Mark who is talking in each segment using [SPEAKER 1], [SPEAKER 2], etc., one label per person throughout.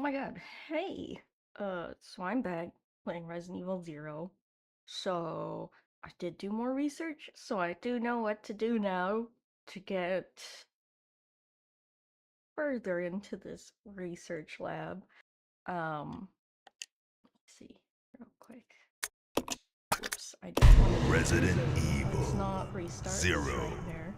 [SPEAKER 1] Oh my god, hey! So I'm back playing Resident Evil 0. So I did do more research, so I do know what to do now to get further into this research lab. Let's see real quick. Whoops, I just wanted to
[SPEAKER 2] Resident
[SPEAKER 1] let's
[SPEAKER 2] Evil
[SPEAKER 1] not restart this
[SPEAKER 2] 0.
[SPEAKER 1] nightmare.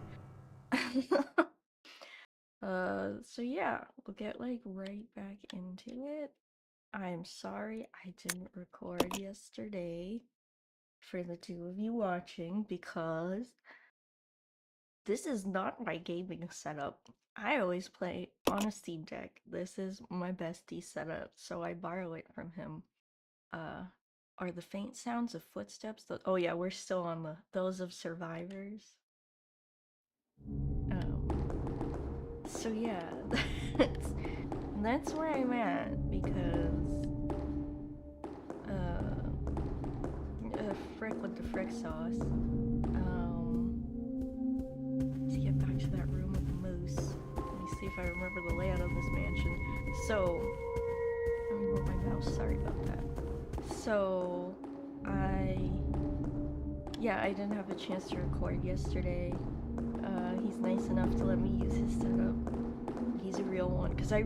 [SPEAKER 1] So yeah, we'll get like right back into it. I'm sorry I didn't record yesterday for the two of you watching because this is not my gaming setup. I always play on a Steam Deck. This is my bestie setup, so I borrow it from him. Are the faint sounds of footsteps? Oh yeah, we're still on those of survivors. So yeah, that's where I'm at because frick with the frick sauce. Let's get back to that room with the moose. Let me see if I remember the layout of this mansion. So, let me move my mouse, sorry about that. So, yeah, I didn't have a chance to record yesterday. He's nice enough to let me use his setup. He's a real one, because I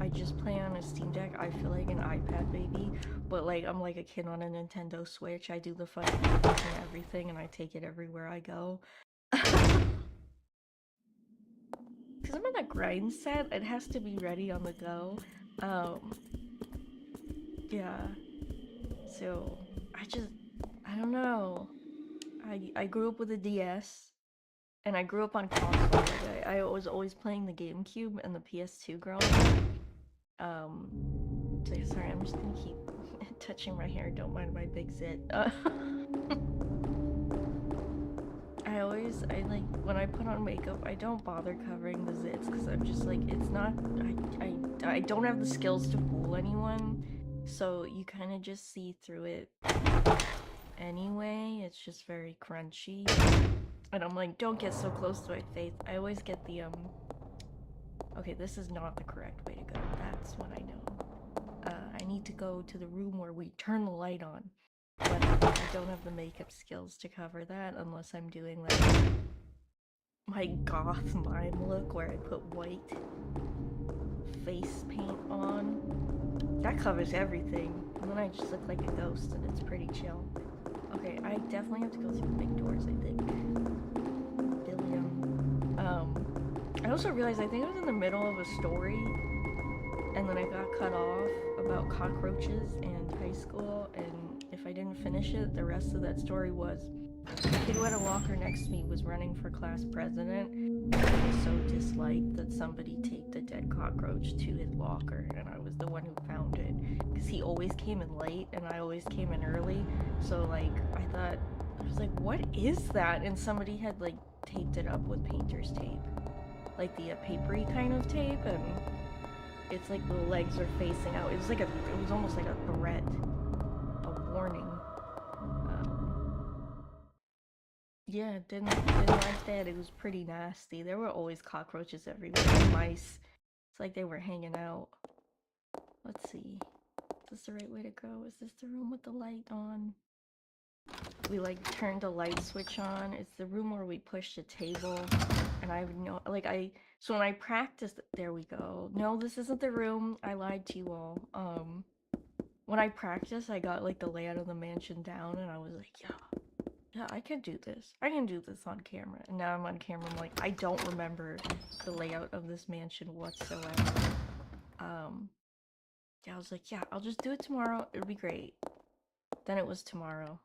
[SPEAKER 1] just play on a Steam Deck. I feel like an iPad baby, but like I'm like a kid on a Nintendo Switch. I do the fun and everything, and I take it everywhere I go. Because I'm on a grind set, it has to be ready on the go. Yeah. So I don't know. I grew up with a DS, and I grew up on console. Like I was always playing the GameCube and the PS2 growing up. So sorry, I'm just gonna keep touching my hair. Don't mind my big zit. I like when I put on makeup, I don't bother covering the zits because I'm just like it's not. I don't have the skills to fool anyone, so you kind of just see through it. Anyway, it's just very crunchy, and I'm like, don't get so close to my face. I always get the Okay, this is not the correct way to go. That's what I know. I need to go to the room where we turn the light on. But I don't have the makeup skills to cover that unless I'm doing like my goth mime look where I put white face paint on. That covers everything. And then I just look like a ghost and it's pretty chill. Okay, I definitely have to go through the big doors, I think. I also realized I think I was in the middle of a story and then I got cut off about cockroaches and high school, and if I didn't finish it, the rest of that story was the kid who had a locker next to me was running for class president, and he was so disliked that somebody taped a dead cockroach to his locker, and I was the one who found it, because he always came in late, and I always came in early, so like, I was like, what is that? And somebody had like taped it up with painter's tape, like the papery kind of tape, and it's like the legs are facing out. It was almost like a threat, a warning. Yeah, didn't like that. It was pretty nasty. There were always cockroaches everywhere, and mice. It's like they were hanging out. Let's see. Is this the right way to go? Is this the room with the light on? We like turned the light switch on. It's the room where we pushed a table, and I have no so when I practiced, there we go. No, this isn't the room. I lied to you all. When I practiced, I got like the layout of the mansion down, and I was like, yeah, I can do this. I can do this on camera. And now I'm on camera. I'm like, I don't remember the layout of this mansion whatsoever. Yeah, I was like, yeah, I'll just do it tomorrow. It'll be great. Then it was tomorrow,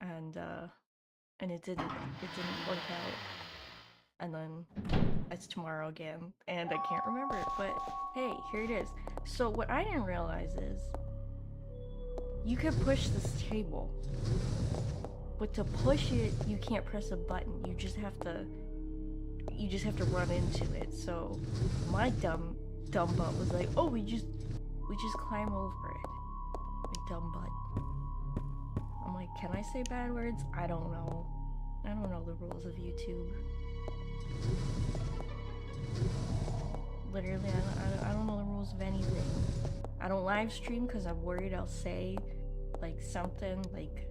[SPEAKER 1] and it didn't work out. And then it's tomorrow again, and I can't remember it, but hey, here it is. So what I didn't realize is you can push this table, but to push it, you can't press a button. You just have to run into it. So my dumb butt was like, oh, we just climb over it. My dumb butt. I'm like, can I say bad words? I don't know. I don't know the rules of YouTube. Literally, I don't know the rules of anything. I don't live stream because I'm worried I'll say like something like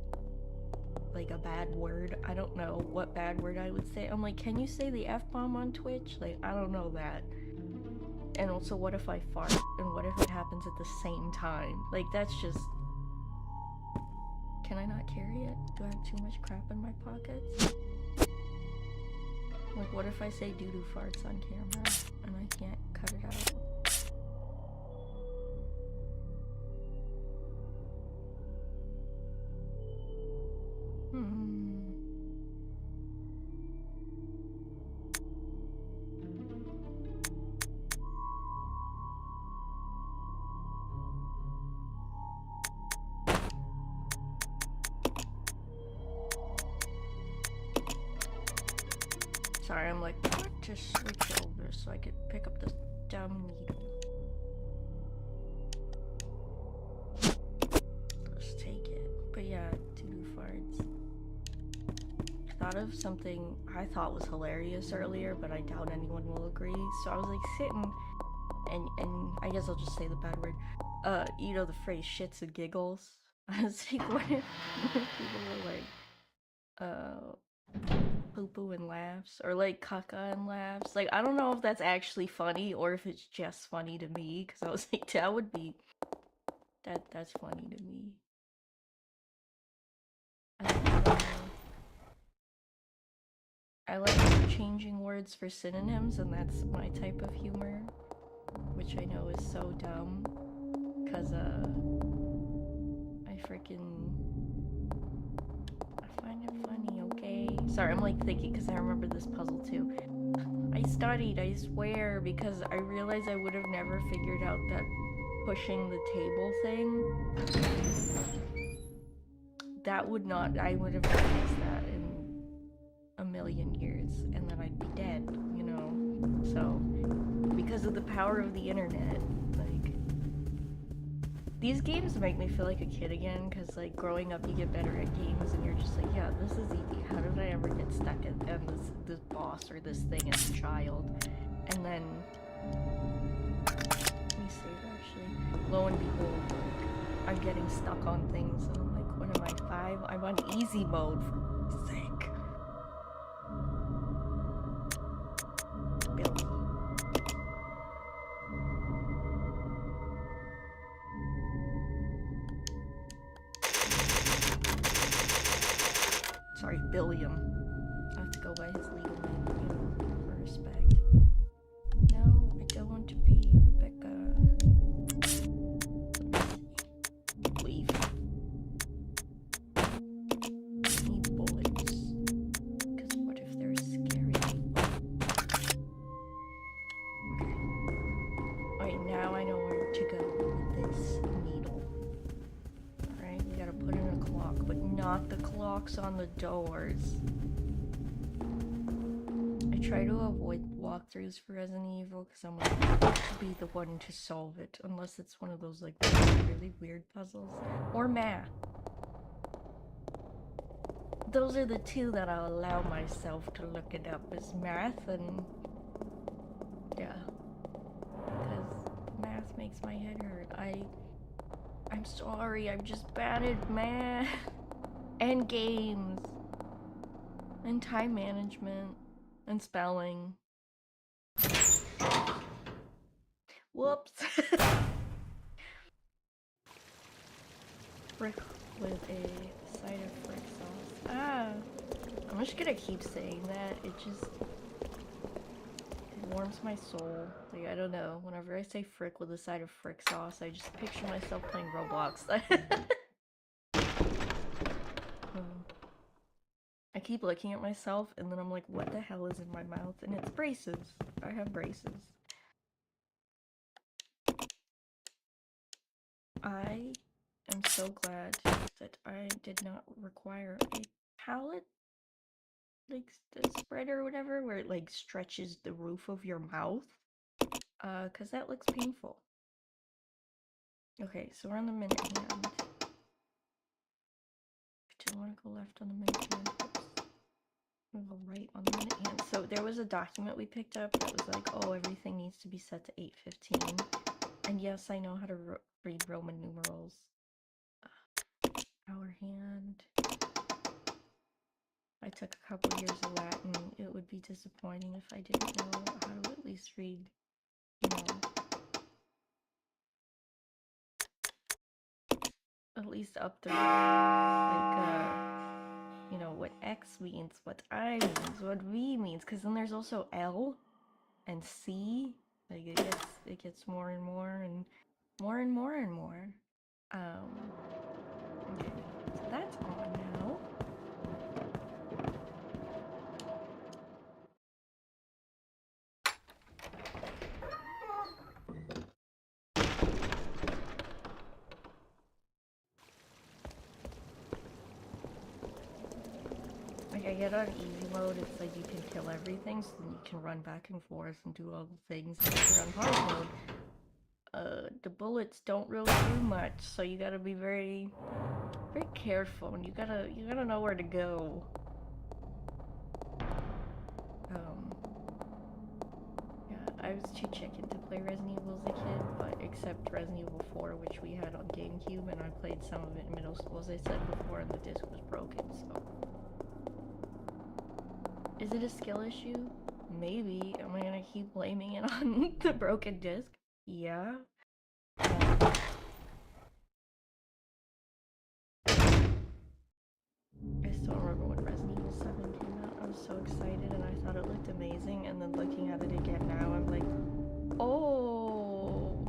[SPEAKER 1] a bad word. I don't know what bad word I would say. I'm like, can you say the F-bomb on Twitch? Like, I don't know that. And also, what if I fart? And what if it happens at the same time? Like, that's just... Can I not carry it? Do I have too much crap in my pockets? Like, what if I say doo-doo farts on camera and I can't cut it out? Sorry, I'm like, what to switch over so I could pick up this dumb needle. Let's take it. But yeah, doo-doo farts. Thought of something I thought was hilarious earlier, but I doubt anyone will agree. So I was like sitting, and I guess I'll just say the bad word. You know the phrase shits and giggles? I was like, what if people were like, poo-poo and laughs, or like caca and laughs? Like, I don't know if that's actually funny or if it's just funny to me, because I was like, that would be, that's funny to me. I like changing words for synonyms, and that's my type of humor, which I know is so dumb, because I find it funny, okay? Sorry, I'm like thinking because I remember this puzzle too. I studied, I swear, because I realized I would have never figured out that pushing the table thing, that would not, I would have not fixed that in a million years, and then I'd be dead, you know? So, because of the power of the internet, like, these games make me feel like a kid again, because like growing up you get better at games and you're just like, yeah, this is easy. How did I ever get stuck at this boss or this thing as a child? And then, let me save actually. Lo and behold, like, I'm getting stuck on things and I'm like, what am I, 5? I'm on easy mode, for sake. Billy. Sorry, Billiam. I have to go by his legal name, you know, for respect. No, I don't want to be Rebecca. Leave. Need bullets. Because what if they're scary? Okay. Alright, now I know where to go with this needle. Alright, we gotta put in a clock, but not the clocks on the doors. I try to avoid walkthroughs for Resident Evil because I'm like, to be the one to solve it, unless it's one of those like really weird puzzles. Or math. Those are the two that I'll allow myself to look it up, is math and yeah. Because math makes my head hurt. I'm sorry, I'm just bad at math and games and time management and spelling. Whoops. Frick with a side of frick sauce. Ah, I'm just gonna keep saying that. It warms my soul. Like, I don't know. Whenever I say frick with a side of frick sauce, I just picture myself playing Roblox. I keep looking at myself and then I'm like, what the hell is in my mouth? And it's braces. I have braces. I am so glad that I did not require a palette, like, the spread or whatever, where it like stretches the roof of your mouth, because that looks painful. Okay, so we're on the minute hand. I don't want to go left on the minute hand. Oops. I'm gonna go right on the minute hand. So there was a document we picked up that was like, oh, everything needs to be set to 8:15. And yes, I know how to read Roman numerals. Our hand. I took a couple years of Latin. It would be disappointing if I didn't know how to at least read, you know, at least up through, like, you know, what X means, what I means, what V means, because then there's also L and C. Like, it gets more and more and more and more and more. Okay, so that's on now. Like, I get on easy mode, it's like you can kill everything, so then you can run back and forth and do all the things. And if you're on hard mode, the bullets don't really do much, so you gotta be very, very careful, and you gotta know where to go. Yeah, I was too chicken to play Resident Evil as a kid, but except Resident Evil 4, which we had on GameCube, and I played some of it in middle school, as I said before, and the disc was broken, so... Is it a skill issue? Maybe. Am I gonna keep blaming it on the broken disc? Yeah. I still remember when Resident Evil 7 came out. I was so excited and I thought it looked amazing, and then looking at it again now, I'm like, oh,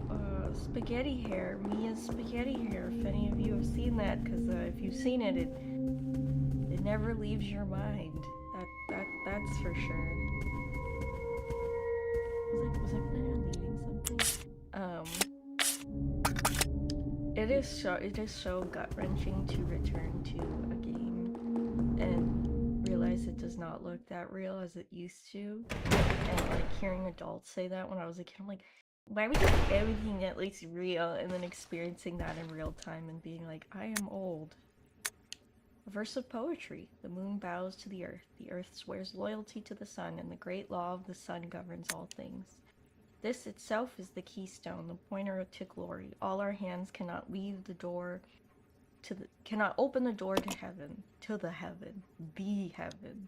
[SPEAKER 1] spaghetti hair. Mia's spaghetti hair. If any of you have seen that, because if you've seen it, it never leaves your mind. That's for sure. Was I planning on leaving something? It is so gut-wrenching to return to a game and realize it does not look that real as it used to. And like hearing adults say that when I was a kid, I'm like, why would you do everything that looks real, and then experiencing that in real time and being like, I am old. A verse of poetry. The moon bows to the earth swears loyalty to the sun, and the great law of the sun governs all things. This itself is the keystone, the pointer to glory. All our hands cannot leave the door to the cannot open the door to heaven, to the heaven, be heaven.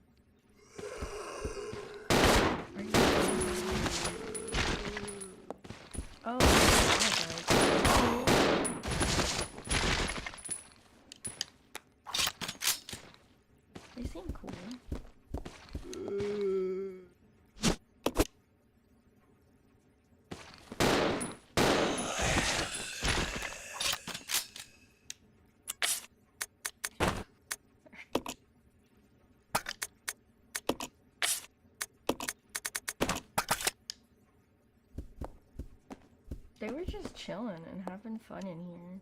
[SPEAKER 1] Are you oh, okay. They seem cool. They were just chilling and having fun in here.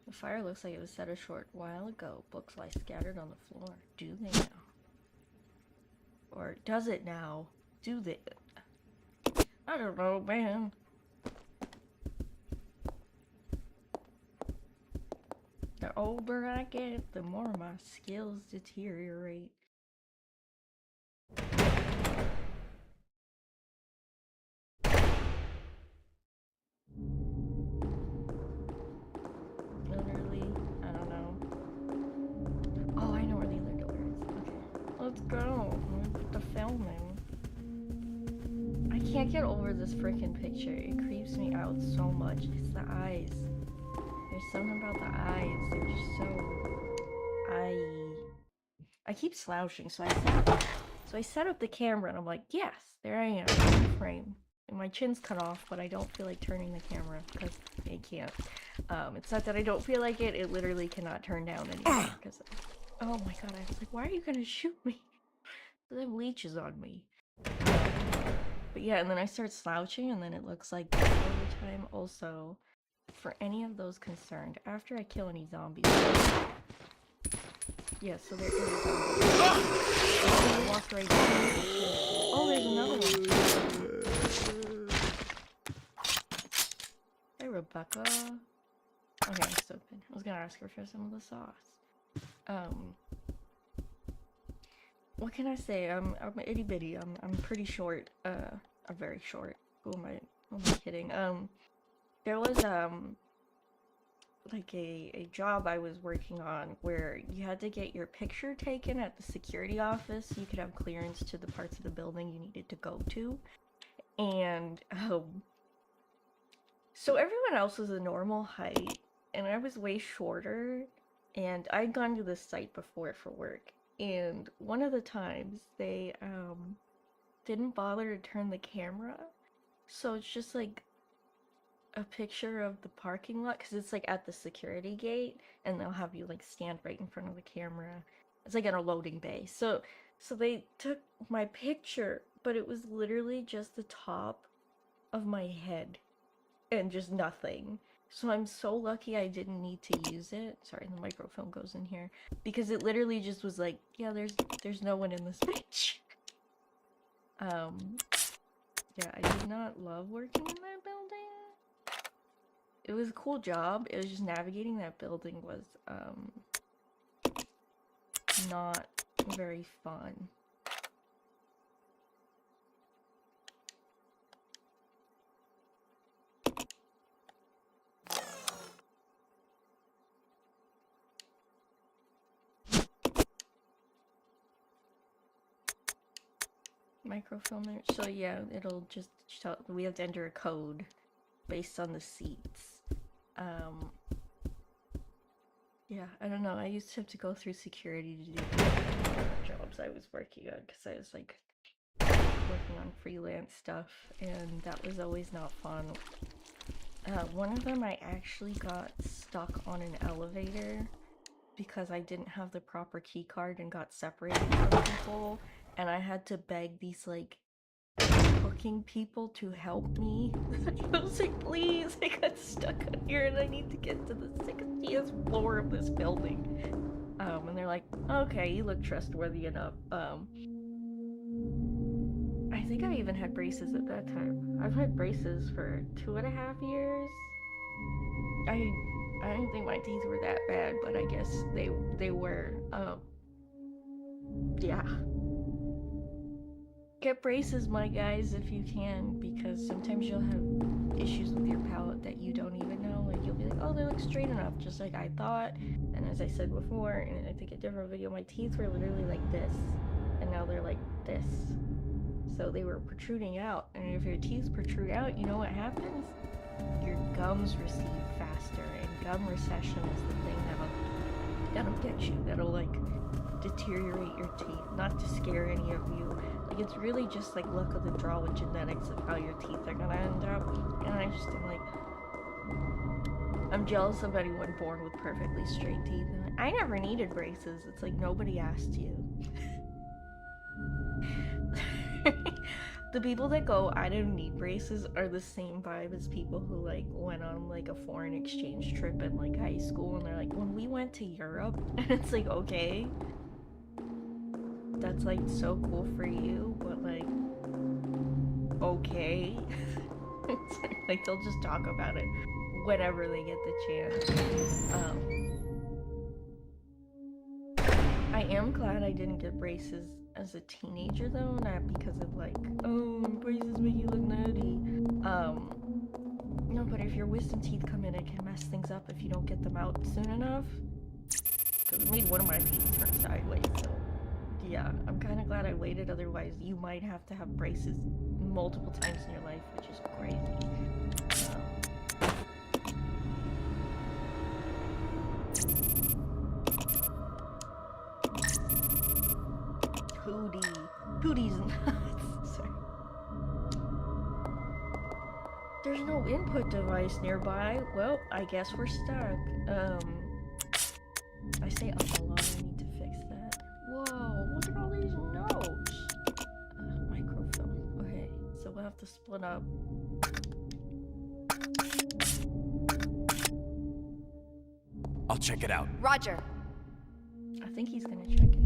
[SPEAKER 1] The fire looks like it was set a short while ago. Books lie scattered on the floor. Do they now? Or does it now? Do they? I don't know, man. The older I get, the more my skills deteriorate. Literally, I don't know. Oh, I know where the other door is. Okay, let's go. With the filming. I can't get over this freaking picture. It creeps me out so much. It's the eyes. There's something about the eyes. They're just so... I keep slouching, so I set up the camera and I'm like, yes, there I am, in frame. And my chin's cut off, but I don't feel like turning the camera because it can't. It's not that I don't feel like it, it literally cannot turn down anymore because, oh my god, I was like, why are you gonna shoot me? They have leeches on me. But yeah, and then I start slouching and then it looks like this over time. Also, for any of those concerned, after I kill any zombies, yeah, so there is a zombie. Walk right down. Oh, there's another one. Hey, Rebecca. Okay, I'm stupid. I was gonna ask her for some of the sauce. What can I say? I'm itty bitty. I'm pretty short. I'm very short. Who am I I'm kidding. There was like a job I was working on where you had to get your picture taken at the security office so you could have clearance to the parts of the building you needed to go to. And so everyone else was a normal height and I was way shorter, and I'd gone to this site before for work, and one of the times they didn't bother to turn the camera, so it's just like a picture of the parking lot because it's like at the security gate and they'll have you like stand right in front of the camera. It's like in a loading bay. So they took my picture, but it was literally just the top of my head and just nothing. So I'm so lucky I didn't need to use it. Sorry, the microphone goes in here because it literally just was like, yeah, there's no one in this bitch. Yeah, I did not love working in that building. It was a cool job. It was just navigating that building was not very fun. Microfilmer. So yeah, it'll just tell, we have to enter a code based on the seats. Yeah, I don't know. I used to have to go through security to do jobs I was working on because I was like working on freelance stuff, and that was always not fun. One of them I actually got stuck on an elevator because I didn't have the proper key card and got separated from people, and I had to beg these like cooking people to help me. I was like, please, I got stuck on here and I need to get to the 60th floor of this building. And they're like, okay, you look trustworthy enough. I think I even had braces at that time. I've had braces for 2.5 years. I didn't think my teeth were that bad, but I guess they were. Yeah. Get braces, my guys, if you can, because sometimes you'll have issues with your palate that you don't even know. Like, you'll be like, oh, they look straight enough, just like I thought. And as I said before, in I think a different video, my teeth were literally like this, and now they're like this. So they were protruding out, and if your teeth protrude out, you know what happens? Your gums recede faster, and gum recession is the thing that'll get you. That'll like deteriorate your teeth. Not to scare any of you. Like, it's really just like luck of the draw with genetics of how your teeth are gonna end up. And I just am like, I'm jealous of anyone born with perfectly straight teeth. And I never needed braces. It's like nobody asked you. The people that go, I didn't need braces, are the same vibe as people who like went on like a foreign exchange trip in like high school, and they're like, when we went to Europe, and it's like, okay, that's like so cool for you, but like, okay. Like, they'll just talk about it whenever they get the chance. I am glad I didn't get braces as a teenager though, not because of like, oh, braces make you look nerdy. No, but if your wisdom teeth come in, it can mess things up if you don't get them out soon enough. Because it made one of my teeth turn sideways, so yeah, I'm kind of glad I waited, otherwise you might have to have braces multiple times in your life, which is crazy. Pooties and nuts. Sorry. There's no input device nearby. Well, I guess we're stuck. I say up a lot. I need to fix that. Whoa, look at all these notes. Microfilm. Okay, so we'll have to split up.
[SPEAKER 2] I'll check it out.
[SPEAKER 3] Roger.
[SPEAKER 1] I think he's gonna check it out.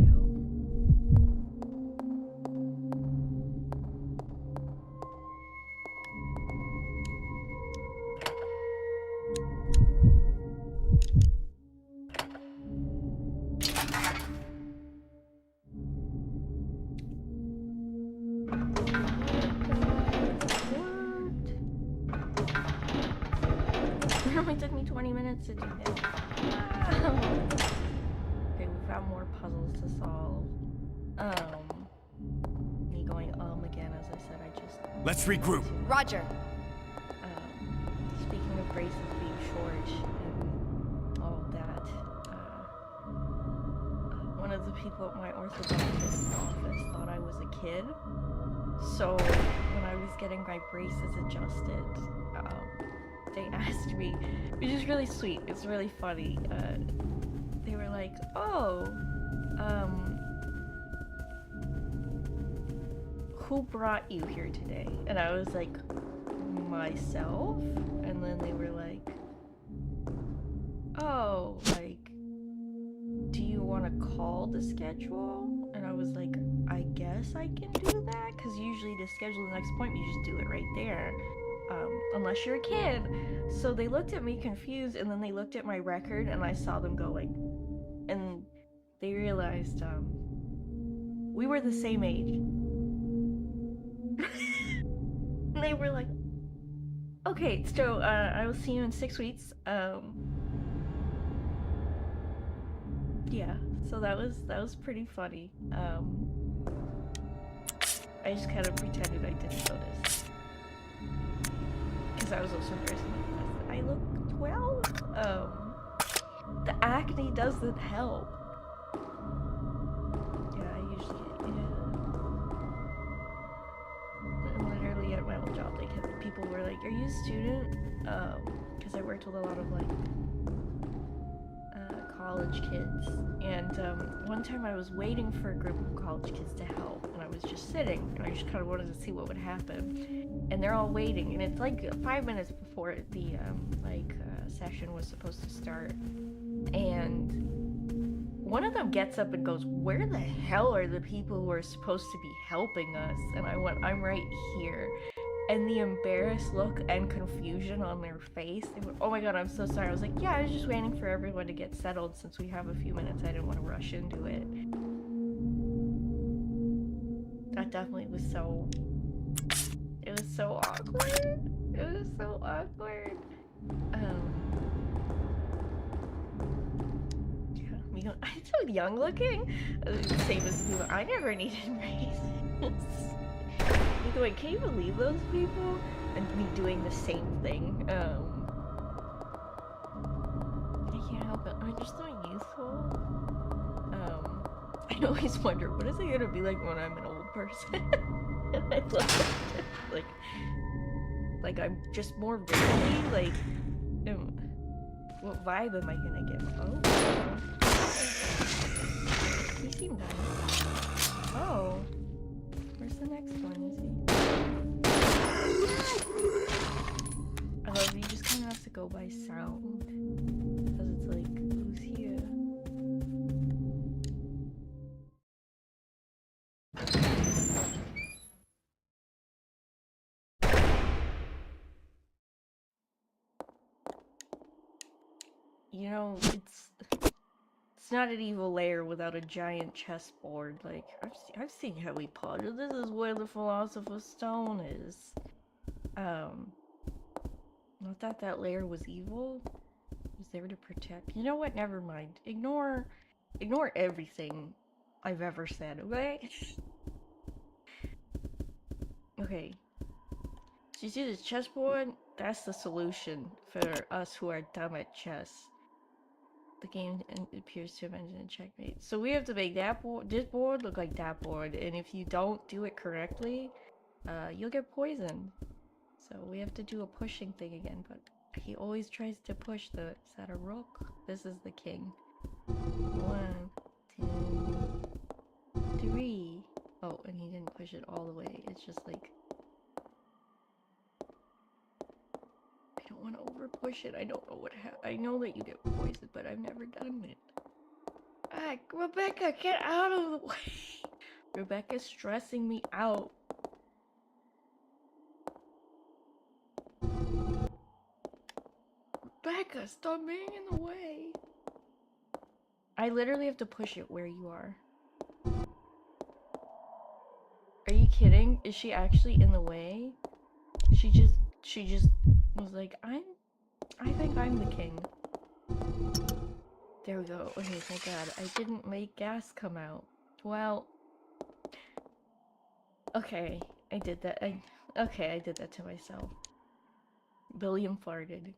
[SPEAKER 1] It only took me 20 minutes to do this. Okay, we've got more puzzles to solve. Me going again, as I said, I just...
[SPEAKER 2] Let's regroup.
[SPEAKER 3] Roger.
[SPEAKER 1] Speaking of braces being short and all of that, one of the people at my orthodontist's office thought I was a kid. So when I was getting my braces adjusted, they asked me, which is really sweet, it's really funny, they were like, oh, who brought you here today? And I was like, myself? And then they were like, oh, like, do you want to call the schedule? And I was like, I guess I can do that, because usually to schedule the next appointment you just do it right there, unless you're a kid. So they looked at me confused, and then they looked at my record, and I saw them go like, and they realized we were the same age. And they were like, okay, so I will see you in 6 weeks. Yeah, so that was pretty funny. I just kind of pretended I didn't notice, because I was also dressing up. I look 12. The acne doesn't help. Yeah, I usually literally at my old job, like people were like, "Are you a student?" Because I worked with a lot of like college kids, and one time I was waiting for a group of college kids to help, and I was just sitting, and I just kind of wanted to see what would happen, and they're all waiting, and it's like 5 minutes before the session was supposed to start, and one of them gets up and goes, "Where the hell are the people who are supposed to be helping us?" And I went, "I'm right here." And the embarrassed look and confusion on their face, they went, "Oh my god, I'm so sorry." I was like, "Yeah, I was just waiting for everyone to get settled since we have a few minutes. I didn't want to rush into it." That definitely was so... It was so awkward. It was so awkward. Yeah, I'm so young looking. Same as people. I never needed braces. Either way, can you believe those people? And me doing the same thing. I can't help it. I'm just so youthful. I always wonder, what is it gonna be like when I'm an old person? And I love it. Like I'm just more wrinkly. Like, what vibe am I gonna get? Oh, he seemed nice. Oh. Where's the next one? Is he? I love you just kind of have to go by sound, because it's like, who's here? You know, it's not an evil lair without a giant chessboard. Like, I've seen Harry Potter. This is where the Philosopher's Stone is. Not that lair was evil. It was there to protect. You know what? Never mind. Ignore everything I've ever said, okay? Okay. So you see this chessboard? That's the solution for us who are dumb at chess. The game appears to have ended in checkmate. So we have to make this board look like that board, and if you don't do it correctly, you'll get poisoned. So we have to do a pushing thing again, but he always tries to push the... Is that a rook? This is the king. 1, 2, 3. Oh, and he didn't push it all the way. It's just like... I don't want to over push it. I don't know what I know that you get poisoned, but I've never done it. Ah, Rebecca, get out of the way! Rebecca's stressing me out. Rebecca, stop being in the way. I literally have to push it where you are. Are you kidding? Is she actually in the way? She just was like, I think I'm the king. There we go. Okay, thank God. I didn't make gas come out. Well... Okay, I did that. Okay, I did that to myself. William farted.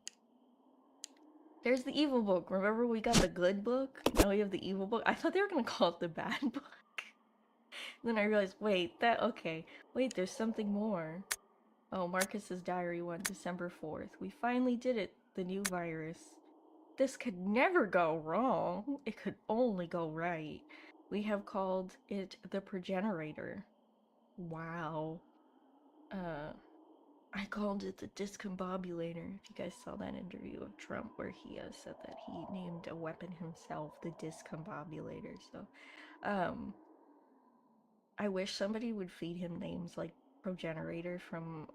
[SPEAKER 1] There's the evil book. Remember we got the good book? Now we have the evil book. I thought they were gonna call it the bad book. Then I realized, wait, wait, there's something more. Oh, Marcus's diary 1, December 4th. We finally did it. The new virus. This could never go wrong. It could only go right. We have called it the Progenerator. Wow. I called it the discombobulator. If you guys saw that interview of Trump where he said that he named a weapon himself the discombobulator. So, I wish somebody would feed him names like Progenerator from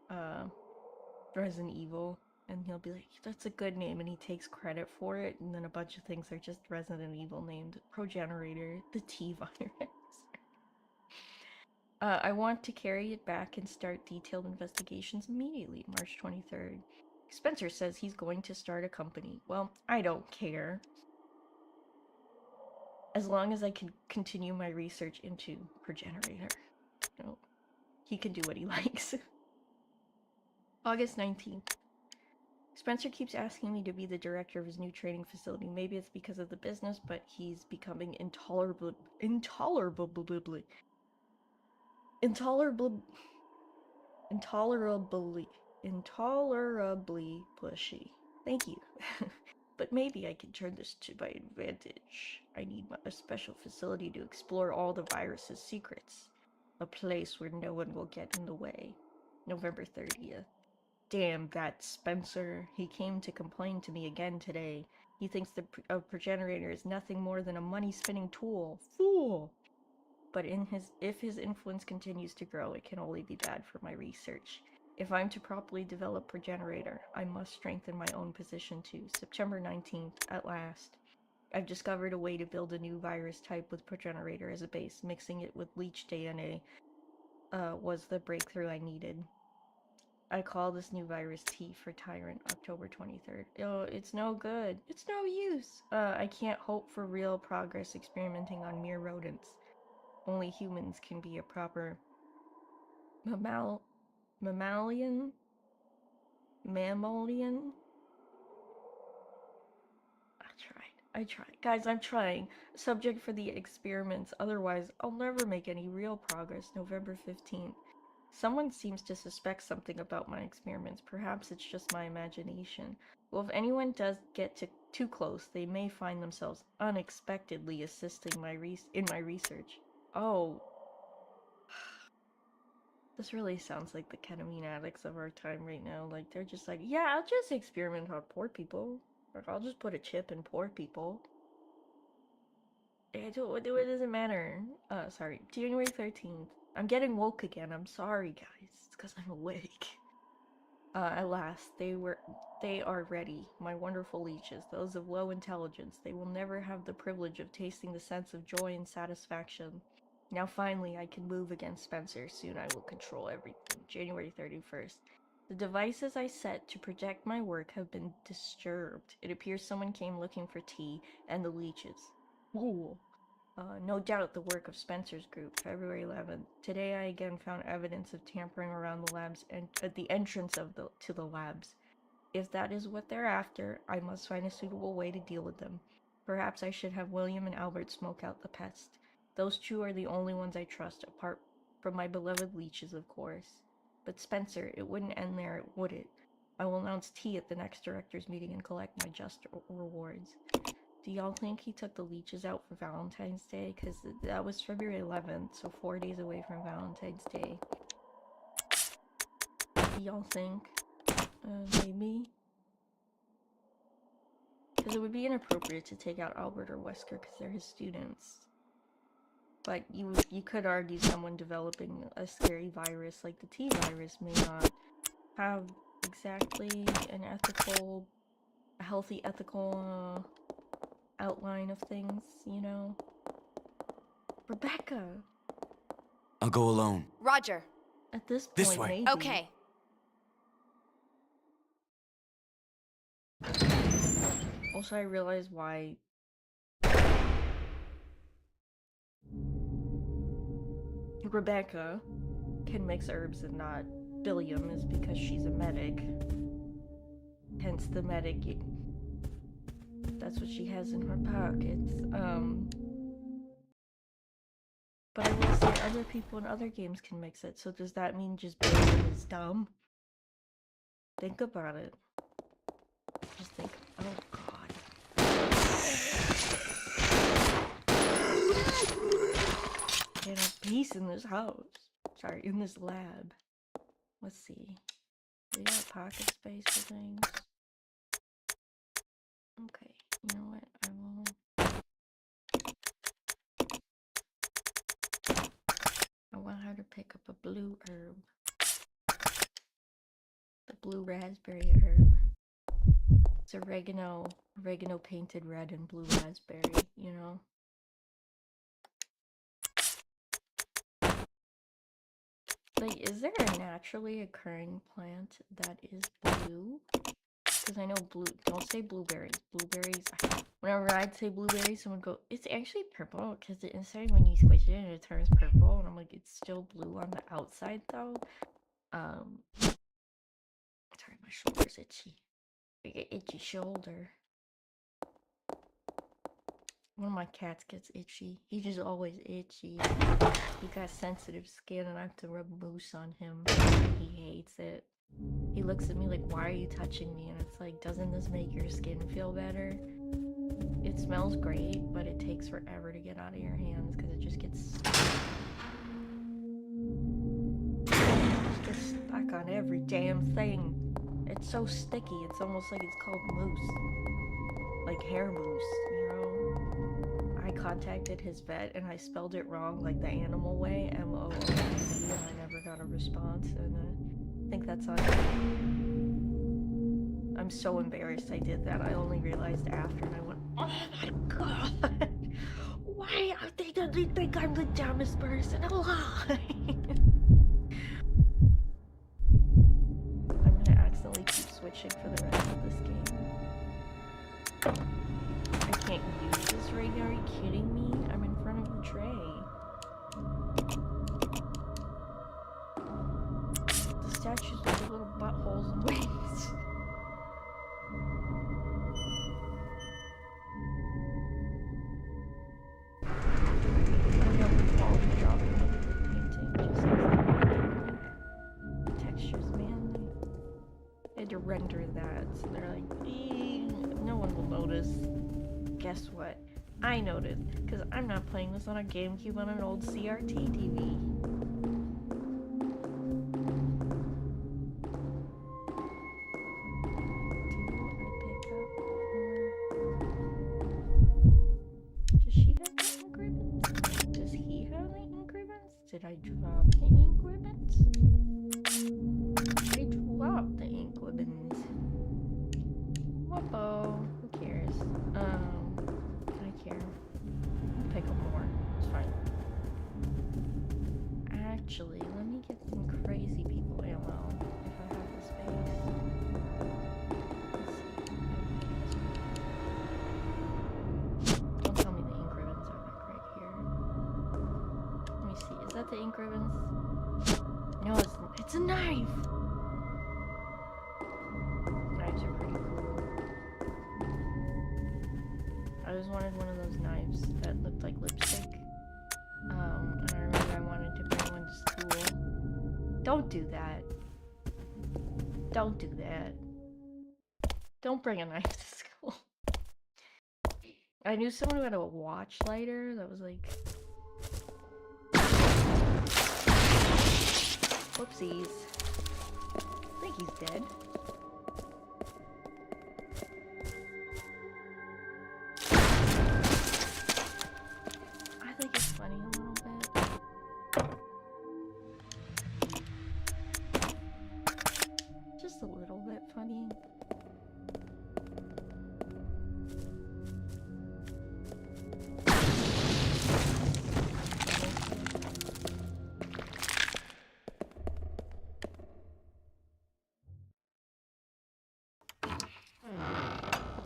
[SPEAKER 1] Resident Evil, and he'll be like, "That's a good name," and he takes credit for it, and then a bunch of things are just Resident Evil named Progenerator, the T virus. I want to carry it back and start detailed investigations immediately, March 23rd. Spencer says he's going to start a company. Well, I don't care. As long as I can continue my research into Progenerator. You know, he can do what he likes. August 19th. Spencer keeps asking me to be the director of his new training facility. Maybe it's because of the business, but he's becoming intolerably pushy. Thank you. But maybe I can turn this to my advantage. I need a special facility to explore all the virus's secrets. A place where no one will get in the way. November 30th. Damn that Spencer. He came to complain to me again today. He thinks the Progenerator is nothing more than a money-spinning tool. Fool! But if his influence continues to grow, it can only be bad for my research. If I'm to properly develop Progenerator, I must strengthen my own position too. September 19th, at last. I've discovered a way to build a new virus type with Progenerator as a base. Mixing it with leech DNA was the breakthrough I needed. I call this new virus T for Tyrant, October 23rd. Oh, it's no good. It's no use. I can't hope for real progress experimenting on mere rodents. Only humans can be a proper mammalian? Mammalian? I tried. Guys, I'm trying. Subject for the experiments, otherwise I'll never make any real progress. November 15th. Someone seems to suspect something about my experiments. Perhaps it's just my imagination. Well, if anyone does get too close, they may find themselves unexpectedly assisting in my research. Oh. This really sounds like the ketamine addicts of our time right now. Like, they're just like, yeah, I'll just experiment on poor people. Or I'll just put a chip in poor people. It doesn't matter. Sorry. January 13th. I'm getting woke again. I'm sorry, guys. It's because I'm awake. At last, they are ready. My wonderful leeches, those of low intelligence. They will never have the privilege of tasting the sense of joy and satisfaction. Now finally, I can move against Spencer. Soon I will control everything. January 31st. The devices I set to project my work have been disturbed. It appears someone came looking for tea and the leeches. Ooh. No doubt the work of Spencer's group, February 11th. Today I again found evidence of tampering around the labs and at the entrance to the labs. If that is what they're after, I must find a suitable way to deal with them. Perhaps I should have William and Albert smoke out the pest. Those two are the only ones I trust, apart from my beloved leeches, of course. But Spencer, it wouldn't end there, would it? I will announce tea at the next director's meeting and collect my just rewards. Do y'all think he took the leeches out for Valentine's Day? Because that was February 11th, so 4 days away from Valentine's Day. Do y'all think? Maybe? Because it would be inappropriate to take out Albert or Wesker because they're his students. But you could argue someone developing a scary virus like the T virus may not have exactly a healthy ethical outline of things, you know? Rebecca!
[SPEAKER 2] I'll go alone.
[SPEAKER 3] Roger.
[SPEAKER 1] At this point,
[SPEAKER 2] This way.
[SPEAKER 1] maybe.
[SPEAKER 3] Okay.
[SPEAKER 1] Also, I realized why Rebecca can mix herbs and not Billiam is because she's a medic. Hence the medic. That's what she has in her pockets. But I will say other people in other games can mix it. So does that mean just Billiam is dumb? Think about it. Just think. Oh God. Get a peace in this house. Sorry, in this lab. Let's see. We got pocket space for things. Okay, you know what? I want her to pick up a blue herb. The blue raspberry herb. It's oregano painted red and blue raspberry, you know? Like, is there a naturally occurring plant that is blue? Because I know don't say blueberries. Blueberries, whenever I'd say blueberries, someone would go, it's actually purple, because the inside, when you squish it, it turns purple, and I'm like, it's still blue on the outside, though. Sorry, my shoulder's itchy. I get itchy shoulder. One of my cats gets itchy. He's just always itchy. He got sensitive skin and I have to rub mousse on him. He hates it. He looks at me like, why are you touching me? And it's like, doesn't this make your skin feel better? It smells great, but it takes forever to get out of your hands because it just gets stuck on every damn thing. It's so sticky. It's almost like it's called mousse. Like hair mousse, you know? I contacted his vet and I spelled it wrong, like the animal way, M-O-O-C, and I never got a response, and I think that's on me. I'm so embarrassed I did that. I only realized after, and I went, oh my God! Why are they think I'm the dumbest person alive? I'm gonna accidentally keep switching for the rest of this game. I can't use this right now, are you kidding me? I'm in front of the tray. The statues with the little buttholes and wings. I know the quality dropping of the painting just the textures, man. They had to render that, so they're like, no one will notice. Guess what? I noticed, because I'm not playing this on a GameCube on an old CRT TV. Does she have the ink ribbons? Does he have the ink ribbons? Did I drop the ink ribbons? I dropped the ink ribbons. Whoa, who cares? I care. Pick up more. It's fine. Actually, let me get some crazy people ammo if I have the space. Don't tell me the ink ribbons are like right here. Let me see. Is that the ink ribbons? No, it's a knife! Knives are pretty cool. I always wanted one of those knives that looked like lipstick. And I remember I wanted to bring one to school. Don't do that. Don't do that. Don't bring a knife to school. I knew someone who had a watch lighter that was like... Whoopsies. I think he's dead. I think it's funny a little bit. Just a little bit funny.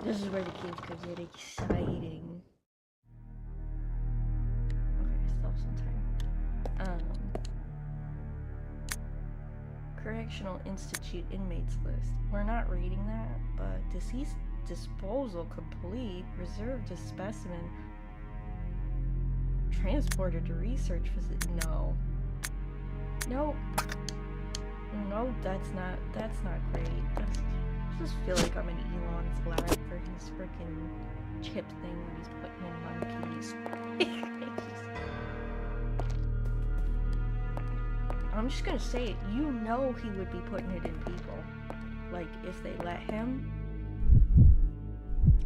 [SPEAKER 1] This is where the games could get exciting. Okay, I still have some time. Correctional Institute inmates list. We're not reading that, but deceased disposal complete. Reserved a specimen. Transported to research facility. No. Nope. No, that's not great. I just feel like I'm in Elon's lab for his freaking chip thing where he's putting in monkeys. I'm just gonna say it. You know he would be putting it in people. Like, if they let him.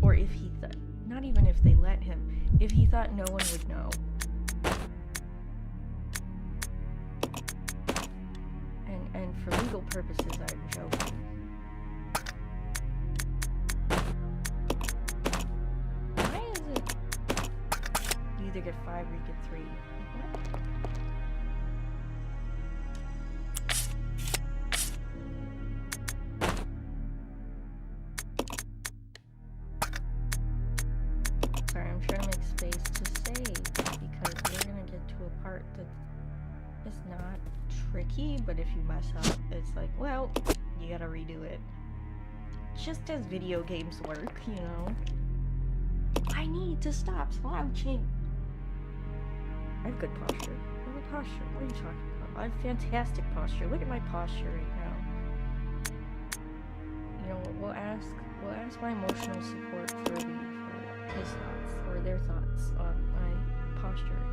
[SPEAKER 1] Or if he thought. Not even if they let him. If he thought no one would know. And for legal purposes, I'm joking. Why is it? You either get 5 or you get 3. What? Sorry, I'm trying to make space to save because we're gonna get to a part that is not tricky, but if you mess up, it's like, well, you gotta redo it. Just as video games work, you know. I need to stop slouching. I have good posture. I have good posture. What are you talking about? I have fantastic posture. Look at my posture right now. You know what? We'll ask my emotional support for his thoughts or their thoughts on my posture.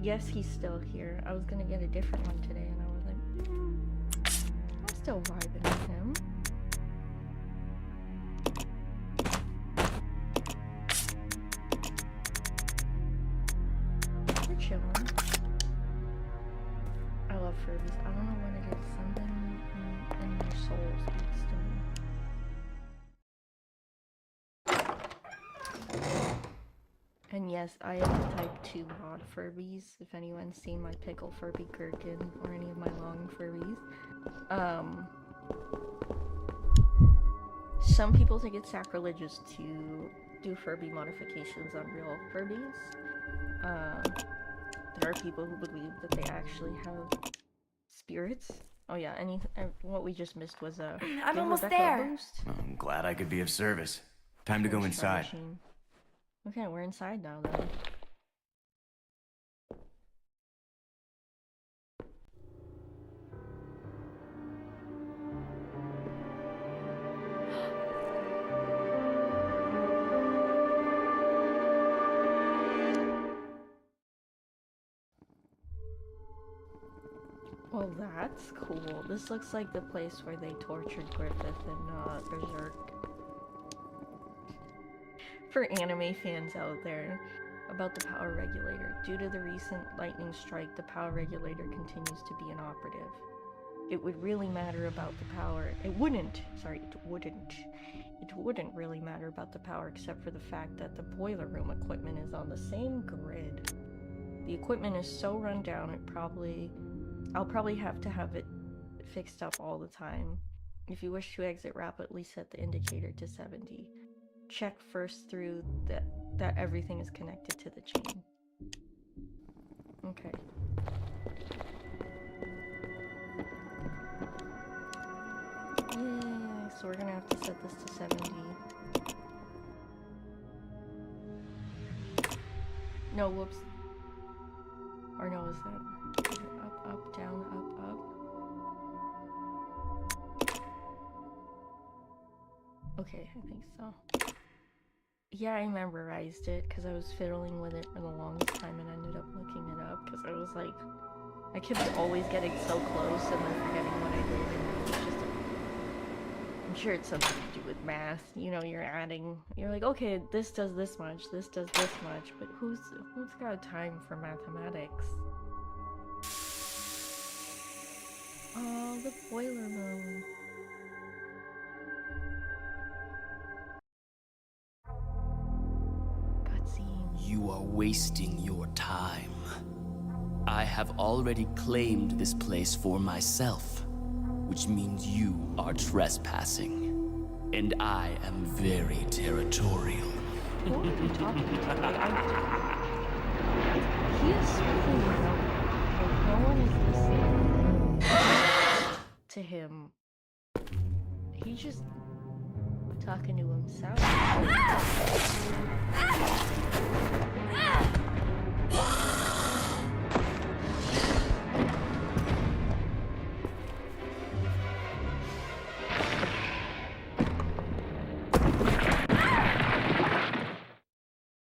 [SPEAKER 1] Yes, he's still here. I was gonna get a different one today, and I was like, I'm still vibing with him. We're chilling. I love Furbies. I don't know what it is. Something in your soul speaks to me. And yes, I am the type 2 mod Furbies, if anyone's seen my pickle Furby Gherkin or any of my long Furbies. Some people think it's sacrilegious to do Furby modifications on real Furbies. There are people who believe that they actually have spirits. Oh yeah, what we just missed was a
[SPEAKER 3] I'm almost there.
[SPEAKER 1] Boost.
[SPEAKER 2] I'm glad I could be of service. Time to go inside.
[SPEAKER 1] Machine. Okay, we're inside now then. Well, that's cool. This looks like the place where they tortured Griffith in Berserk. For anime fans out there, about the power regulator. Due to the recent lightning strike, the power regulator continues to be inoperative. It would really matter about the power. It wouldn't really matter about the power except for the fact that the boiler room equipment is on the same grid. The equipment is so run down, I'll probably have to have it fixed up all the time. If you wish to exit rapidly, set the indicator to 70. Check first through that everything is connected to the chain. Okay. Yay, so we're gonna have to set this to 70. No, whoops. Or no, is that up, up, down, up, up? Okay, I think so. Yeah, I memorized it because I was fiddling with it for the longest time and ended up looking it up because I was like, I kept always getting so close and then forgetting what I did. And it was just, I'm sure it's something to do with math. You know, you're like, okay, this does this much, this does this much, but who's got time for mathematics? Oh, the boiler room.
[SPEAKER 4] You are wasting your time.
[SPEAKER 3] I have already claimed this place for myself, which means you are trespassing. And I am very territorial.
[SPEAKER 1] Who are you talking to? He is speaking without. Like, no one is listening to him. He's just talking to himself.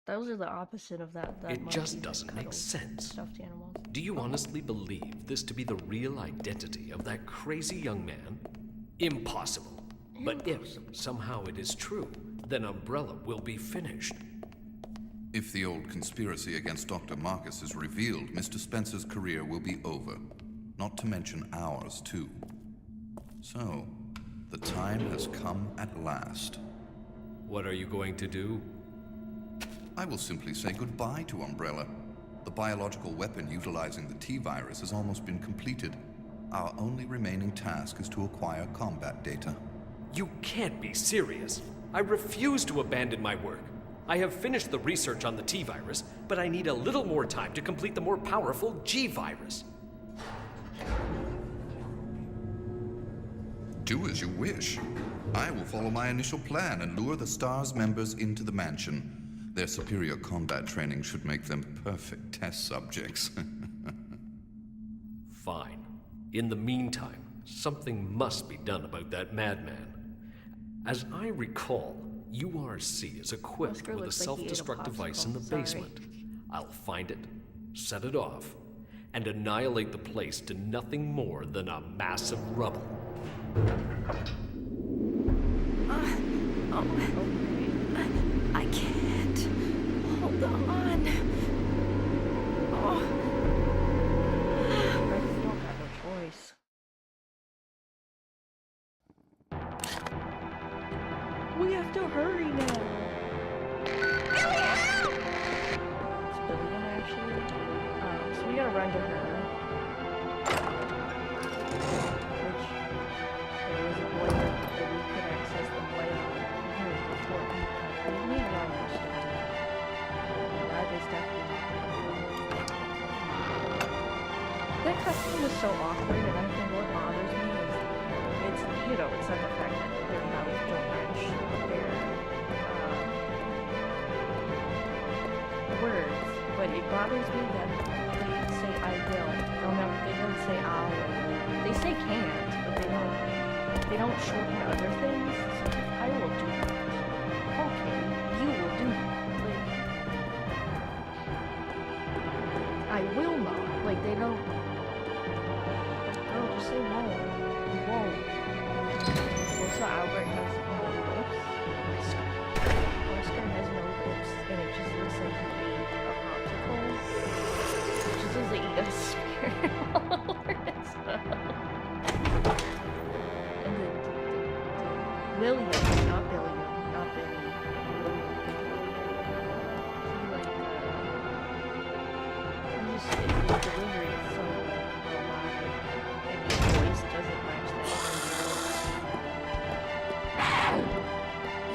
[SPEAKER 1] Those are the opposite of that
[SPEAKER 4] It
[SPEAKER 1] monkey
[SPEAKER 4] just
[SPEAKER 1] that
[SPEAKER 4] doesn't make
[SPEAKER 1] cuddles
[SPEAKER 4] sense.
[SPEAKER 1] Stuffed animals.
[SPEAKER 4] Do you honestly believe this to be the real identity of that crazy young man? Impossible. But if somehow it is true, then Umbrella will be finished.
[SPEAKER 5] If the old conspiracy against Dr. Marcus is revealed, Mr. Spencer's career will be over. Not to mention ours, too. So, the time has come at last.
[SPEAKER 4] What are you going to do?
[SPEAKER 5] I will simply say goodbye to Umbrella. The biological weapon utilizing the T-virus has almost been completed. Our only remaining task is to acquire combat data.
[SPEAKER 4] You can't be serious. I refuse to abandon my work. I have finished the research on the T-virus, but I need a little more time to complete the more powerful G-virus.
[SPEAKER 5] Do as you wish. I will follow my initial plan and lure the STARS members into the mansion. Their superior combat training should make them perfect test subjects.
[SPEAKER 4] Fine. In the meantime, something must be done about that madman. As I recall, URC is equipped
[SPEAKER 1] Oscar
[SPEAKER 4] with a
[SPEAKER 1] looks like he ate a
[SPEAKER 4] self-destruct device in the
[SPEAKER 1] popsicle. Sorry.
[SPEAKER 4] basement. I'll find it, set it off, and annihilate the place to nothing more than a mass of rubble.
[SPEAKER 1] I can't. Hold on. Oh. I still got no choice. We have to hurry now. It's Billion, actually. So we gotta run to her. Which, there was a boy that we could access the layout here before he cut. We need a lot of stuff. That is definitely that cutscene was so awkward, and I think what bothers me is it's, you know, it's not the fact that their mouths don't match their words, but it bothers me that they say I will. Oh no, they don't say I'll. They say can't, but they don't shorten other things. So I will do that. Okay, you will do that. Like, I will not. Like, they don't. Girl, just say won't. You won't. Also, Albert has no lips. Oscar has no lips, and it just looks like he ate a popsicle. It just looks like he got a spirit all over his mouth. And then William, not Billiam, not Billy. He just, his delivery is so robotic, and his voice doesn't match that energy.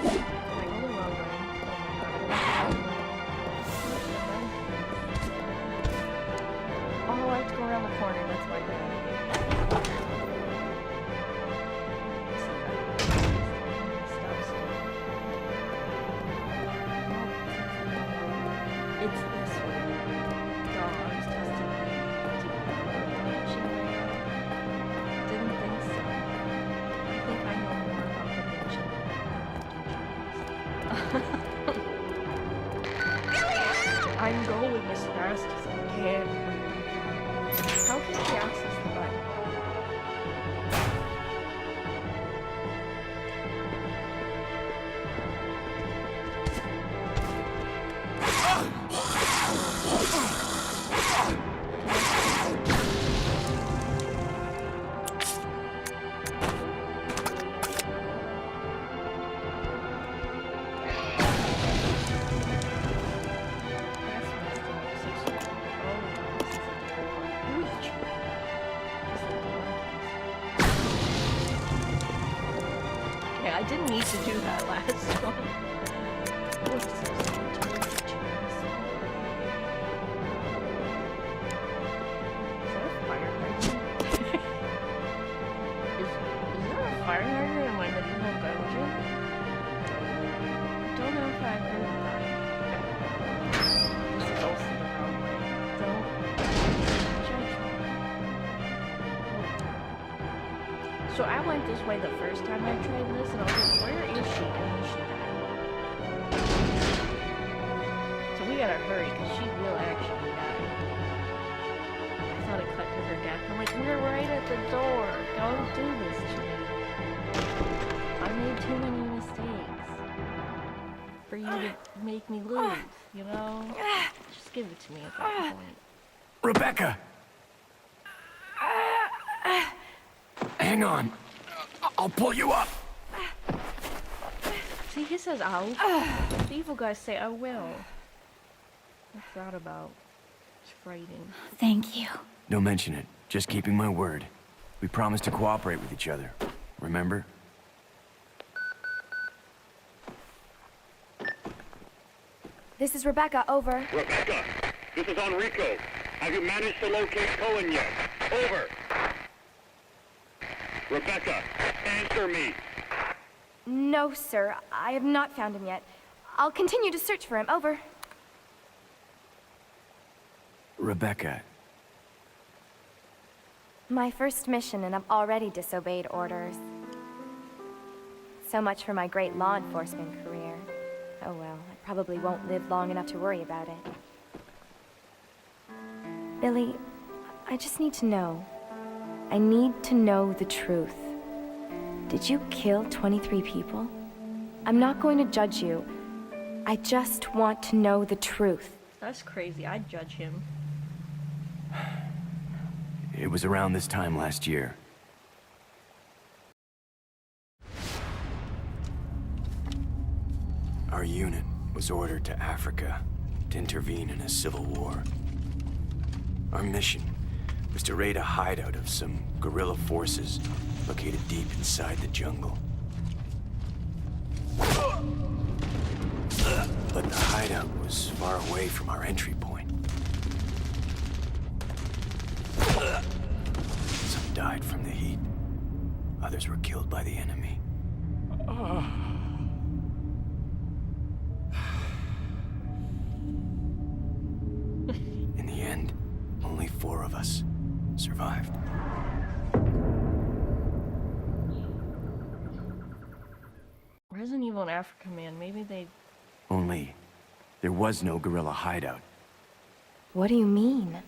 [SPEAKER 1] Am I going the wrong way? Oh my god, oh, I have to go around the corner, that's my bad. It's this way. Dogs testing me. Mansion layout. Didn't think so. I think I know more about the mansion than I'm going as fast as I can. How can he access the button? That's messed up. Oh. Okay, I didn't need to do that last one. What's this? Is that a fire hydrant? Is there a fire hydrant in my medieval dungeon? Don't know if I've heard of that. This is also the wrong way. Don't judge me. So I went this way the first time I tried this, and I was like, where is she? And then she died. So we gotta hurry, because she will actually die. I thought it cut to her death. I'm like, we're right at the door. Don't do this to me. I made too many mistakes for you to make me lose, you know? Just give it to me at that point.
[SPEAKER 2] Rebecca! Hang on. I'll pull you up.
[SPEAKER 1] See, he says I'll. The evil guys say I will. What's that about? It's frightening.
[SPEAKER 6] Thank you.
[SPEAKER 2] Don't mention it. Just keeping my word. We promised to cooperate with each other. Remember?
[SPEAKER 6] This is Rebecca, over.
[SPEAKER 7] Rebecca, this is Enrico. Have you managed to locate Cohen yet? Over. Rebecca, answer me.
[SPEAKER 6] No, sir. I have not found him yet. I'll continue to search for him, over.
[SPEAKER 2] Rebecca,
[SPEAKER 6] My first mission, and I've already disobeyed orders. So much for my great law enforcement career. Oh well, I probably won't live long enough to worry about it. Billy, I just need to know. I need to know the truth. Did you kill 23 people? I'm not going to judge you. I just want to know the truth.
[SPEAKER 1] That's crazy. I'd judge him.
[SPEAKER 2] it was around this time last year. Our unit was ordered to Africa to intervene in a civil war. Our mission was to raid a hideout of some guerrilla forces located deep inside the jungle. But the hideout was far away from our entry point. Some died from the heat. Others were killed by the enemy. In the end, only 4 of us survived.
[SPEAKER 1] Resident Evil and Africa, man. Maybe they...
[SPEAKER 2] Only, there was no guerrilla hideout.
[SPEAKER 6] What do you mean?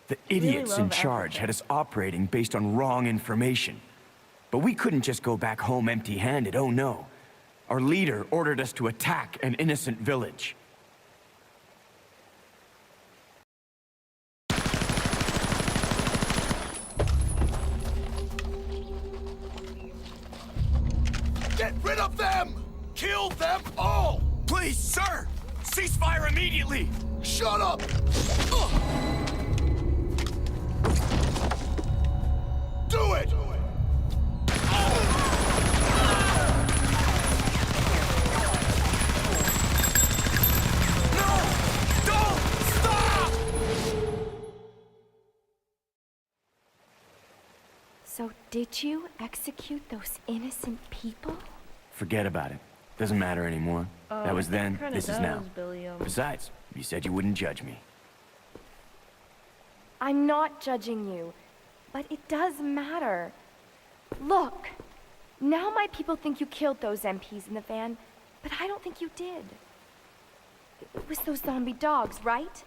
[SPEAKER 2] The
[SPEAKER 1] Really
[SPEAKER 2] idiots in
[SPEAKER 1] love
[SPEAKER 2] charge
[SPEAKER 1] Africa.
[SPEAKER 2] had us operating based on wrong information. But we couldn't just go back home empty-handed, oh no. Our leader ordered us to attack an innocent village.
[SPEAKER 8] Get rid of them! Kill them all!
[SPEAKER 2] Please, sir! Ceasefire immediately!
[SPEAKER 8] Shut up! Do it!
[SPEAKER 2] No! Don't! Stop!
[SPEAKER 6] So did you execute those innocent people?
[SPEAKER 2] Forget about it. Doesn't matter anymore. That was then,
[SPEAKER 1] Kinda
[SPEAKER 2] this is now.
[SPEAKER 1] does, Billy,
[SPEAKER 2] Besides, you said you wouldn't judge me.
[SPEAKER 6] I'm not judging you, but it does matter. Look, now my people think you killed those MPs in the van, but I don't think you did. It was those zombie dogs, right?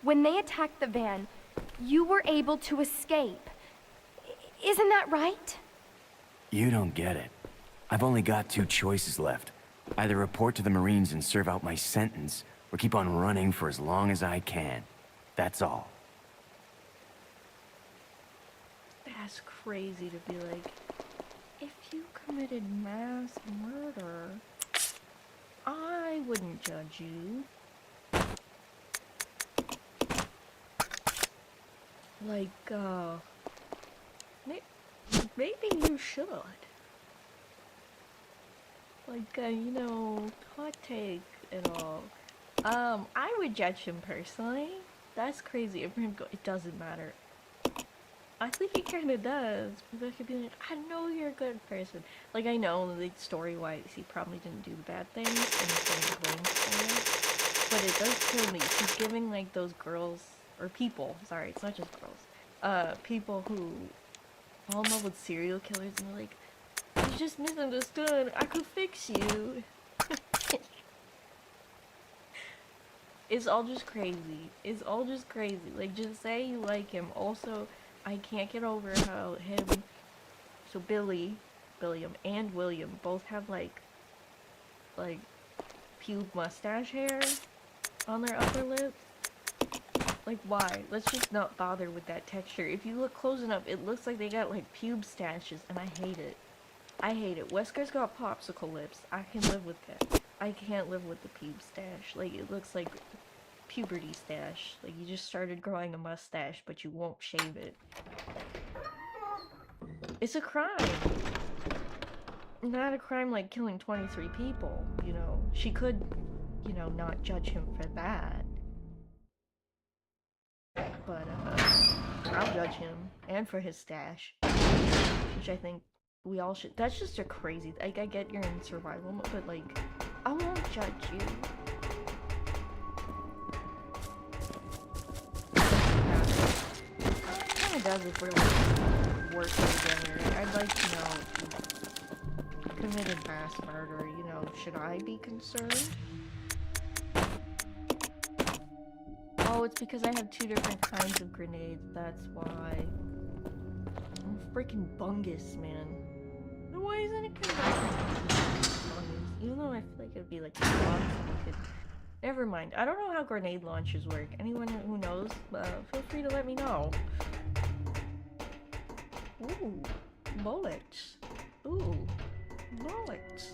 [SPEAKER 6] When they attacked the van, you were able to escape. Isn't that right?
[SPEAKER 2] You don't get it. I've only got 2 choices left. Either report to the Marines and serve out my sentence, or keep on running for as long as I can. That's all.
[SPEAKER 1] That's crazy to be like, if you committed mass murder, I wouldn't judge you. Like, maybe you should. Like, you know, hot take and all. I would judge him personally. That's crazy. If him go, it doesn't matter. I think he kind of does. People could be like, I know you're a good person. Like, I know, like, story-wise, he probably didn't do the bad things, and he's getting blamed for it. But it does kill me. He's giving, like, those girls, or people, sorry, it's not just girls, people who fall in love with serial killers, and they're like, you just misunderstood, I could fix you. It's all just crazy. It's all just crazy. Like, just say you like him. Also, I can't get over how him, so Billiam, and William both have, like, pube mustache hair on their upper lip. Like, why? Let's just not bother with that texture. If you look close enough, it looks like they got, like, pube stashes, and I hate it. I hate it. Wesker's got popsicle lips. I can live with that. I can't live with the pube stash. Like, it looks like puberty stash. Like, you just started growing a mustache, but you won't shave it. It's a crime. Not a crime like killing 23 people, you know. She could, you know, not judge him for that. But, I'll judge him. And for his stash. Which I think we all should. That's just a crazy. Like, I get you're in survival mode, but, like, I won't judge you. It kind of does if we're, like, working together. I'd like to know if you committed mass murder, you know, should I be concerned? Oh, it's because I have 2 different kinds of grenades, that's why. I'm freaking bungus, man. Why isn't it bungus? Even though I feel like it'd be like never mind. I don't know how grenade launchers work. Anyone who knows, feel free to let me know. Ooh, bullets. Ooh, bullets.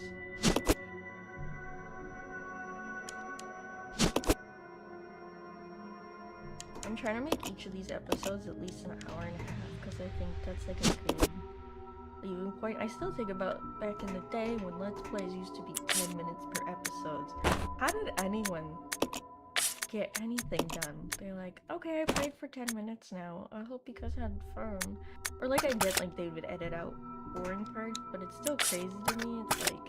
[SPEAKER 1] I'm trying to make each of these episodes at least an hour and a half, because I think that's like a good leaving point. I still think about back in the day when Let's Plays used to be 10 minutes per episode. How did anyone get anything done? They're like, okay, I played for 10 minutes now. I hope you guys had fun. Or like I get like they would edit out boring parts, but it's still crazy to me. It's like,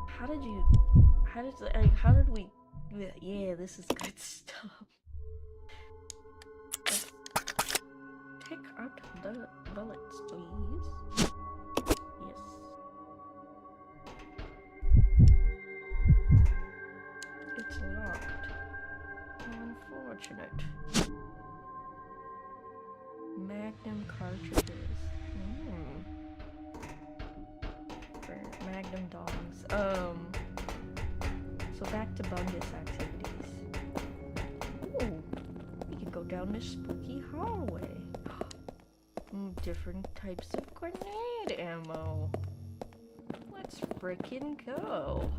[SPEAKER 1] how did we, yeah, this is good stuff. Let's take out the bullets, please. Yes. It's locked. How unfortunate. Magnum cartridges. For Magnum dogs. So back to bungus activities. Ooh, we can go down this spooky hallway. Different types of grenade ammo. Let's frickin' go.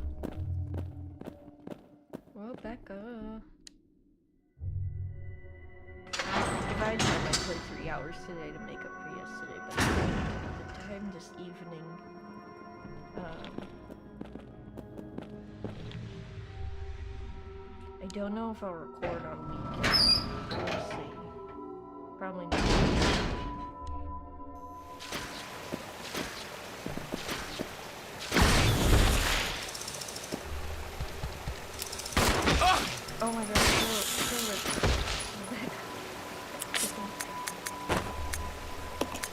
[SPEAKER 1] Well, Becca. If I had time, I'd play 3 hours today to make up for yesterday, but I didn't have the time this evening. I don't know if I'll record on weekends. We'll see. Probably not. Oh my god, kill it.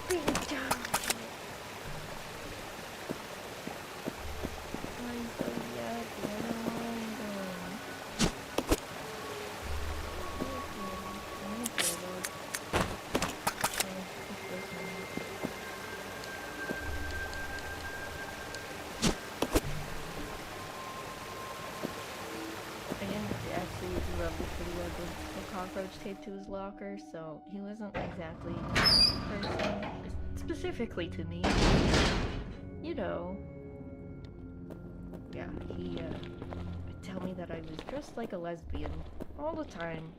[SPEAKER 1] Bring it down. I'm so cockroach taped to his locker, so he wasn't exactly a person, specifically to me. You know. Yeah, he would tell me that I was dressed like a lesbian all the time.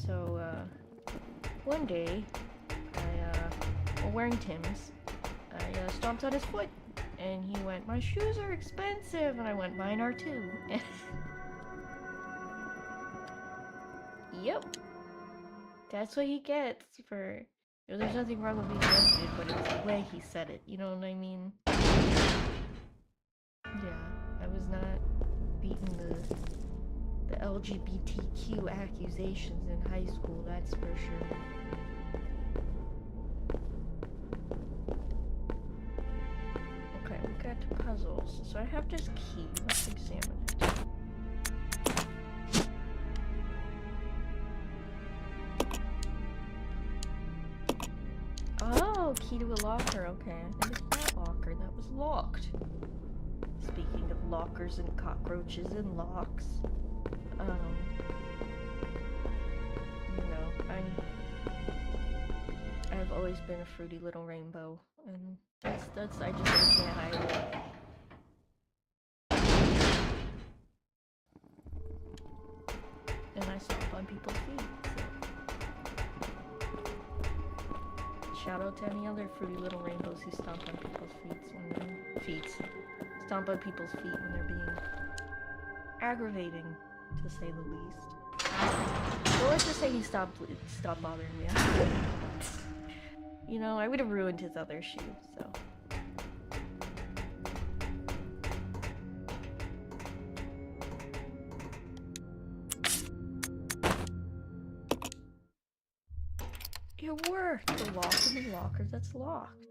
[SPEAKER 1] So, one day, while wearing Tim's, I stomped on his foot, And he went, my shoes are expensive, and I went, mine are too. Yep. That's what he gets for... You know, there's nothing wrong with being roasted, but it's the way he said it, you know what I mean? Yeah, I was not beating the LGBTQ accusations in high school, that's for sure. Okay, we got puzzles. So I have this key. Let's examine it. Oh, key to a locker. Okay, I think it's that locker that was locked. Speaking of lockers and cockroaches and locks, you know, I've always been a fruity little rainbow, and that's I can't hide it. And I stomp on people's feet. So. Shout out to any other fruity little rainbows who stomp on people's stomp on people's feet when they're being aggravating, to say the least. So let's just say he stopped bothering me. You know, I would have ruined his other shoe, so. It worked! The lock in the locker that's locked.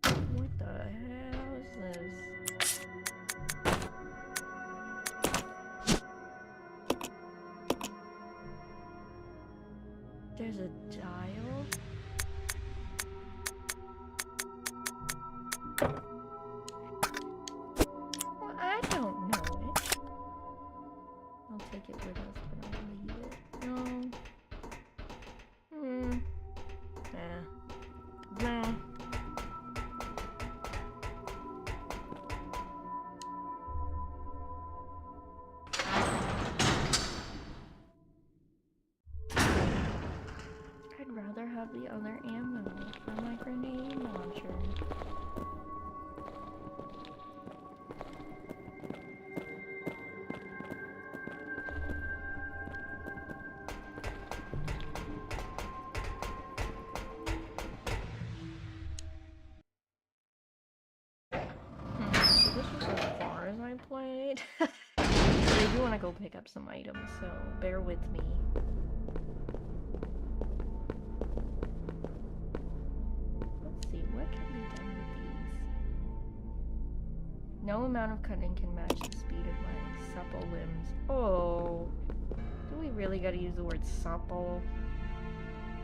[SPEAKER 1] What the hell is this? There's a dial? Well, I don't know it. I'll take it with us, but I'll leave it. No. Nah. I'd rather have the other ammo for my grenade launcher. So this was as far as I played. But I do want to go pick up some items, so bear with me. Let's see, what can be done with these? No amount of cutting can match the speed of my supple limbs. Oh, do we really gotta use the word supple?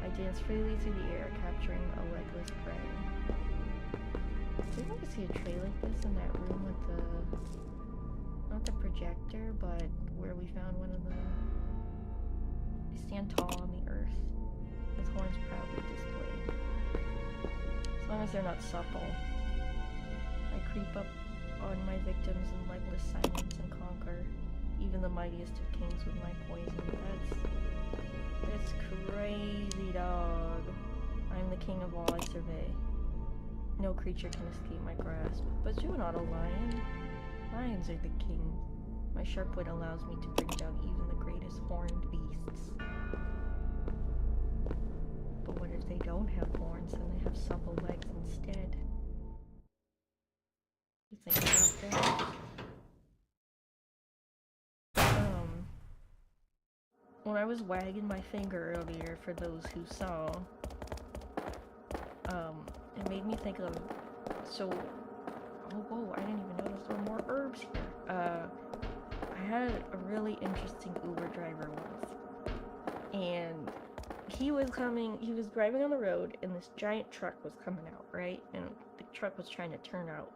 [SPEAKER 1] I dance freely through the air, capturing a legless prey. Didn't I see a tray like this in that room with the... not the projector, but where we found one of the... They stand tall on the earth, with horns proudly displayed. As long as they're not supple. I creep up on my victims in legless silence and conquer even the mightiest of kings with my poison. That's crazy, dog. I'm the king of all I survey. No creature can escape my grasp. But you're not a lion. Lions are the king. My sharp wit allows me to bring down even the greatest horned beasts. But what if they don't have horns and they have supple legs instead? You think about that? When I was wagging my finger earlier, for those who saw, it made me think of, so, oh whoa, I didn't even notice there were more herbs here. I had a really interesting Uber driver once, and he was driving on the road, and this giant truck was coming out, right? And the truck was trying to turn out.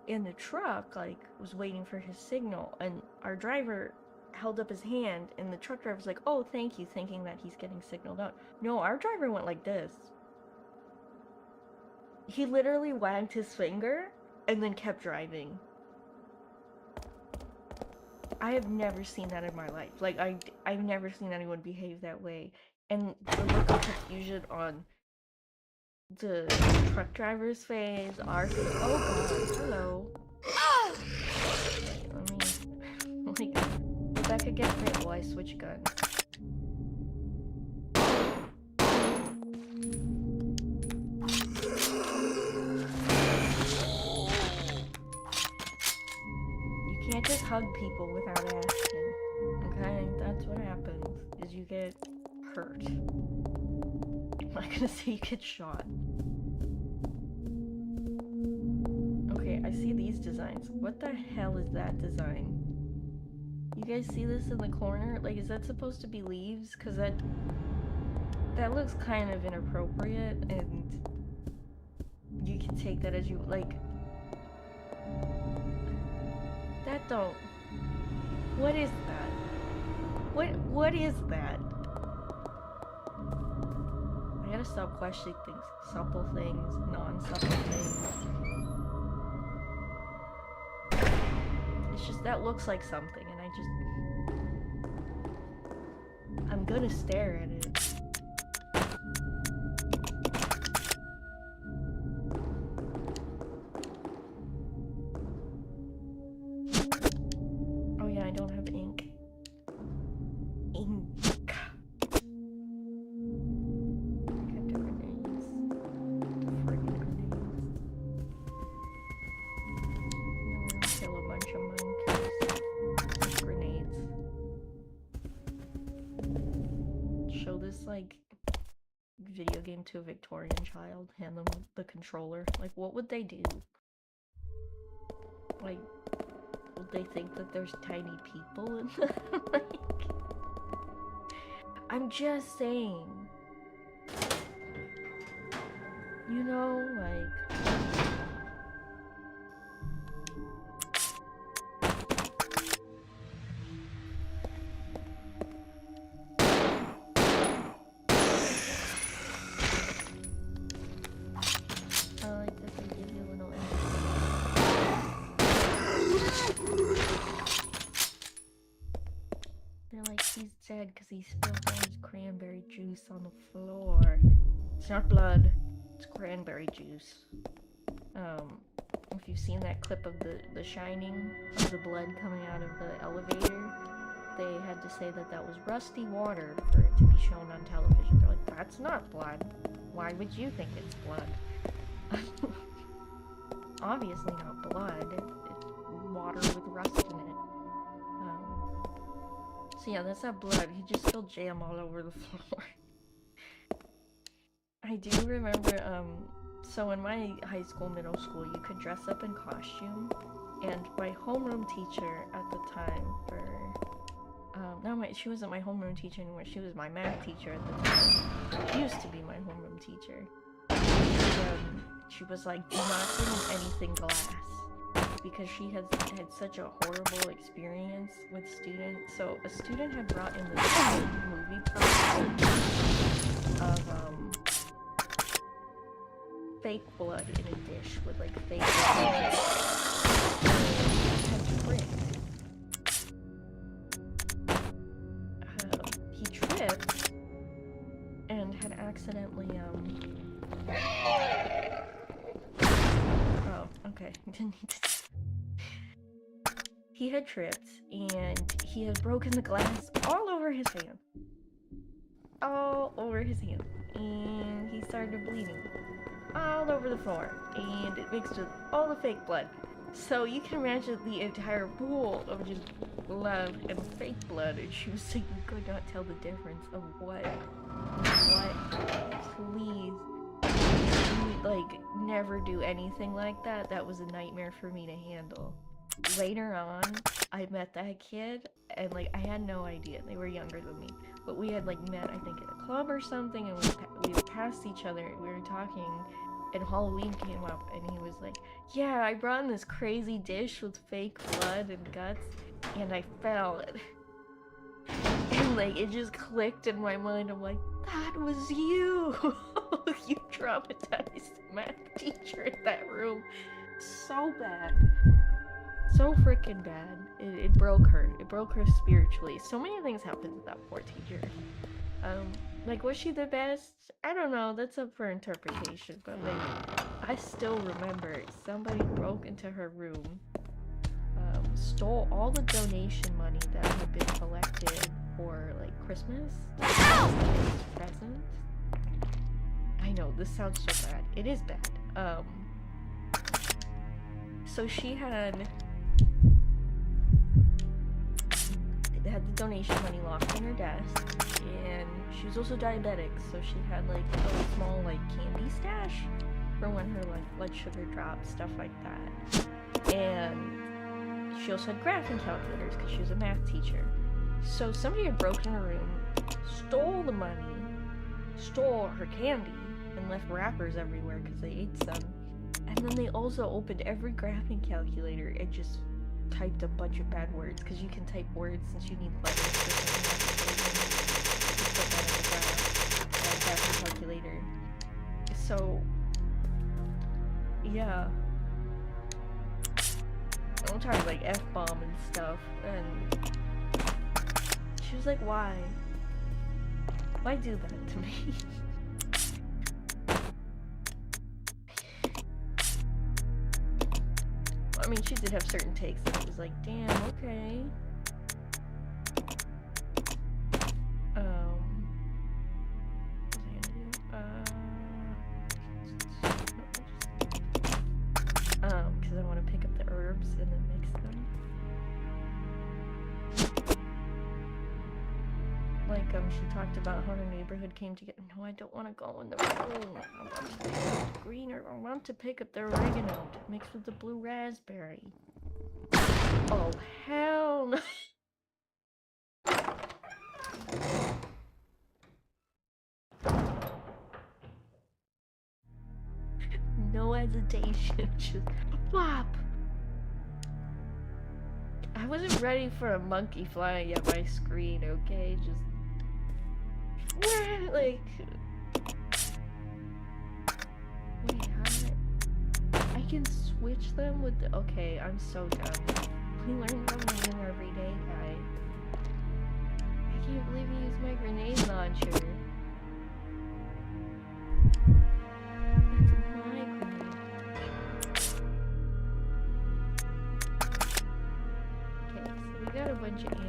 [SPEAKER 1] And the truck, like, was waiting for his signal, and our driver held up his hand, and the truck driver was like, oh, thank you, thinking that he's getting signaled out. No, our driver went like this. He literally wagged his finger, and then kept driving. I have never seen that in my life. Like, I've never seen anyone behave that way. And the look of confusion on the truck driver's face, our face. Oh god, hello. Let me, like, Rebecca get hit while I switch guns. You can't just hug people without asking, okay? That's what happens, is you get hurt. I'm not gonna say you get shot. Okay, I see these designs. What the hell is that design? You guys see this in the corner? Like, is that supposed to be leaves? Cause that looks kind of inappropriate, and you can take that as you like. That don't. What is that? What is that? I gotta stop questioning things. Supple things, non-supple things. It's just that looks like something, and I'm gonna stare at it. Oh yeah, I don't have ink. Ink. Got the grenades. The friggin' grenades. No, we don't kill a bunch of monkeys. Grenades. Show this, like, video game to a Victorian child. Hand them the controller. Like, what would they do? Like, would they think that there's tiny people in the like, I'm just saying. You know, like, I like that they give you a little they're like, he's dead because he spilled all his cranberry juice on the floor. It's not blood, it's cranberry juice. If you've seen that clip of the shining of the blood coming out of the elevator, they had to say that that was rusty water for it to be shown on television. They're like, that's not blood. Why would you think it's blood? Obviously not blood. It's water with rust in it. So yeah, that's not blood. He just spilled jam all over the floor. I do remember, so in my high school, middle school, you could dress up in costume, and my homeroom teacher at the time she wasn't my homeroom teacher anymore, she was my math teacher at the time. She used to be my homeroom teacher. She was like, do not bring in anything glass, because she had such a horrible experience with students. So a student had brought in this movie poster of, fake blood in a dish with like fake blood. He tripped and had accidentally oh, okay. He had tripped and he had broken the glass all over his hand. All over his hand. And he started bleeding all over the floor, and it mixed with all the fake blood. So you can imagine the entire pool of just blood and fake blood, and she was saying you could not tell the difference of what. Please, like, never do anything like that. That was a nightmare for me to handle. Later on, I met that kid, and like, I had no idea. They were younger than me, but we had like met, I think, at a club or something, and we passed each other. We were talking, and Halloween came up, and he was like, yeah, I brought in this crazy dish with fake blood and guts, and I fell. And like, it just clicked in my mind. I'm like, that was you. You traumatized the math teacher in that room so bad. So freaking bad. It broke her. It broke her spiritually. So many things happened to that poor teacher. Like, was she the best? I don't know, that's up for interpretation, but like, I still remember somebody broke into her room, stole all the donation money that had been collected for like Christmas presents. I know, this sounds so bad. It is bad. So she had the donation money locked in her desk, and she was also diabetic, so she had like a small like candy stash for when her like blood sugar dropped, stuff like that. And she also had graphing calculators because she was a math teacher. So somebody had broken her room, stole the money, stole her candy, and left wrappers everywhere because they ate some. And then they also opened every graphing calculator and just typed a bunch of bad words, because you can type words since you need letters for that graphing calculator. So yeah, I'm talking like F-bomb and stuff, and she was like, why do that to me? I mean, she did have certain takes that it was like, damn, okay. Because I want to pick up the herbs and then mix them. Like, she talked about how her neighborhood came together. No, I don't want to go in the room. I want to pick up the green, or I want to pick up the oregano mixed with the blue raspberry. Oh, hell no. No hesitation, just flop. I wasn't ready for a monkey flying at my screen, okay? Just like, wait, how I can switch them with the, okay, I'm so dumb. We learn something new every day, guy. I can't believe you used my grenade launcher. That's my grenade. Okay, so we got a bunch of ammo.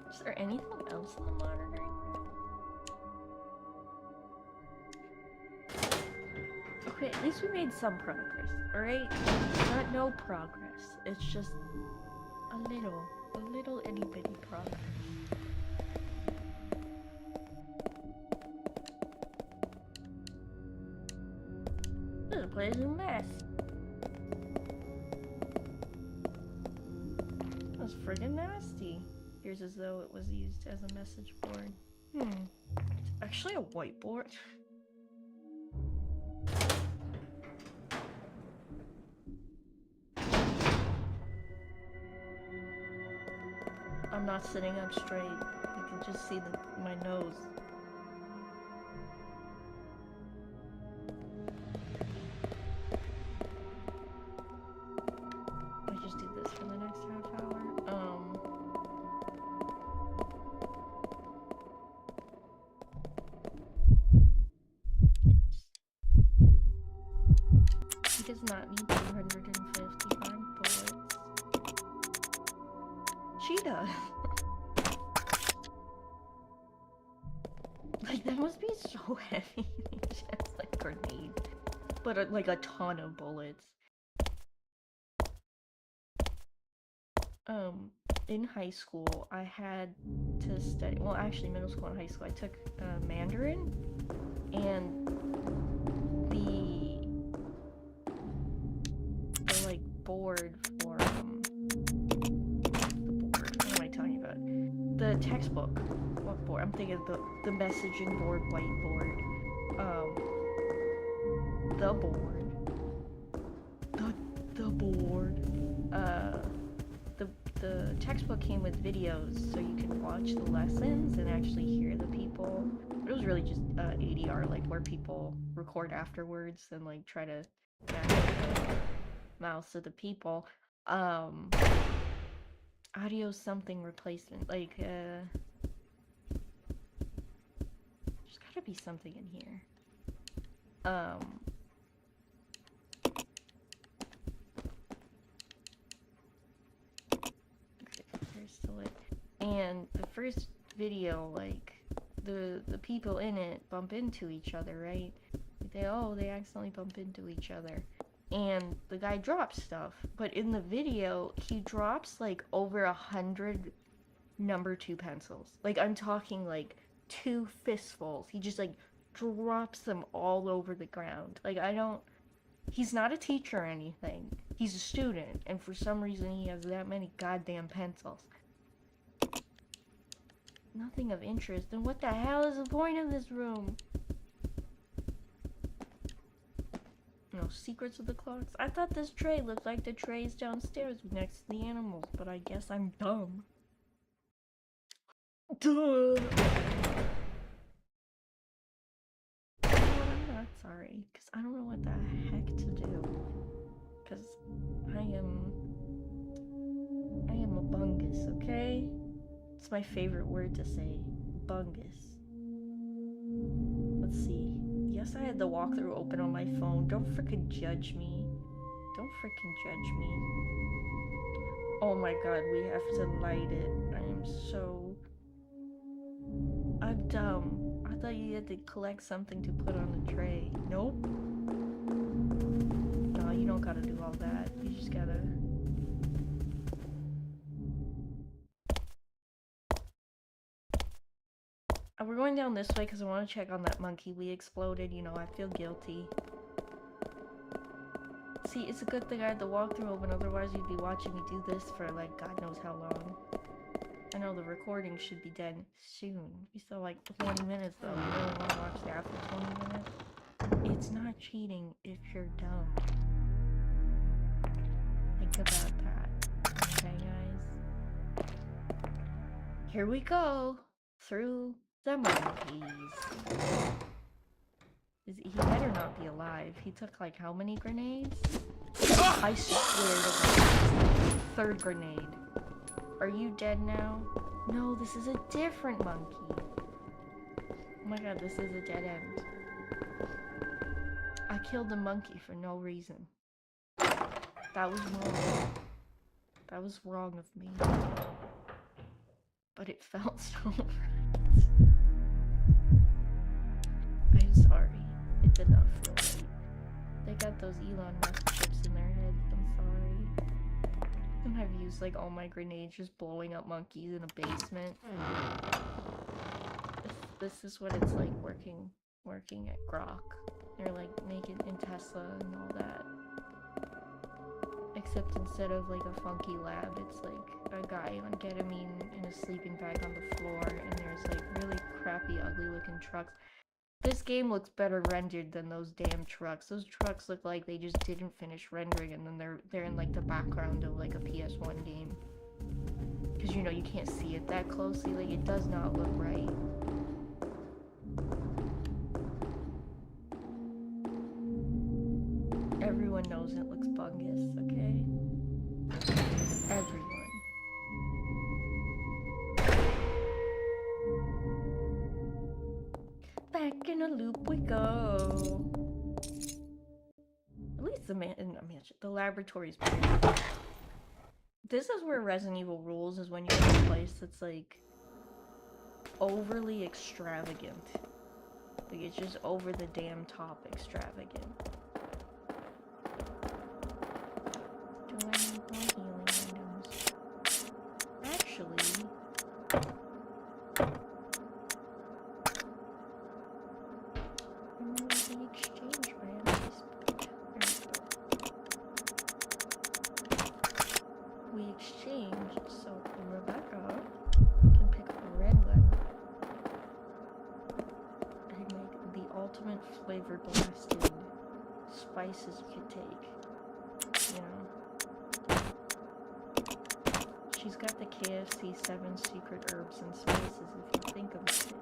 [SPEAKER 1] Is there anything else in the monitoring room? Okay, at least we made some progress, alright? Not no progress. It's just a little itty bitty progress. This place is a mess. That's friggin' nasty. Appears as though it was used as a message board. It's actually a whiteboard. I'm not sitting up straight. You can just see my nose. I just do this for the next half hour. He does not need 255 bullets. She does. Like, that must be so heavy. Just like grenade, but like a ton of bullets. In high school, I had to study. Well, actually, middle school and high school, I took Mandarin, and the like board for what am I talking about? The textbook. What board? I'm thinking the messaging board, whiteboard. The board. The board. The textbook came with videos, so you could watch the lessons and actually hear the people. It was really just ADR, like where people record afterwards and like try to match the mouths of the people. Audio something replacement, like there's gotta be something in here. There's still it. And the first video, like the people in it bump into each other, right? They accidentally bump into each other. And the guy drops stuff, but in the video he drops like over 100 number 2 pencils. Like, I'm talking like 2 fistfuls. He just like drops them all over the ground. Like, he's not a teacher or anything. He's a student, and for some reason he has that many goddamn pencils. Nothing of interest. Then what the hell is the point of this room? No secrets of the clocks. I thought this tray looked like the trays downstairs next to the animals, but I guess I'm dumb. Duh. You know what, I'm not sorry, because I don't know what the heck to do. Because I am a bungus, okay? It's my favorite word to say. Bungus. Let's see. Yes, I had the walkthrough open on my phone. Don't frickin' judge me. Don't frickin' judge me. Oh my god, we have to light it. I'm dumb. I thought you had to collect something to put on the tray. Nope. No, you don't gotta do all that. You just gotta... We're going down this way because I want to check on that monkey we exploded. You know, I feel guilty. See, it's a good thing I had the walkthrough open, otherwise you'd be watching me do this for like God knows how long. I know the recording should be done soon. We still like 20 minutes though. You really want to watch the after 20 minutes? It's not cheating if you're dumb. Think about that. Okay, guys? Here we go! Through the monkeys. He better not be alive. He took like how many grenades? I swear to God. 3rd grenade. Are you dead now? No, this is a different monkey. Oh my god, this is a dead end. I killed the monkey for no reason. That was wrong. That was wrong of me. But it felt so right. I'm sorry. It did not feel right. They got those Elon Musk chips in their heads. I'm sorry. And I've used like all my grenades just blowing up monkeys in a basement. This is what it's like working at Grok. They're like making in Tesla and all that. Except instead of like a funky lab, it's like a guy on ketamine in a sleeping bag on the floor, and there's like really crappy, ugly looking trucks. This game looks better rendered than those damn trucks. Those trucks look like they just didn't finish rendering, and then they're in like the background of like a PS1 game. Because you know, you can't see it that closely, like it does not look right. Everyone knows it looks bungus, okay? Everyone. Back in a loop we go. At least the laboratory's pretty good. This is where Resident Evil rules, is when you're in a place that's like overly extravagant. Like it's just over the damn top extravagant. Do I need more healing items? Actually, remember the exchange items. We exchanged, so Rebecca can pick up a red one and make the ultimate flavor blasted spices you could take. You know. She's got the KFC 7 secret herbs and spices if you think about it.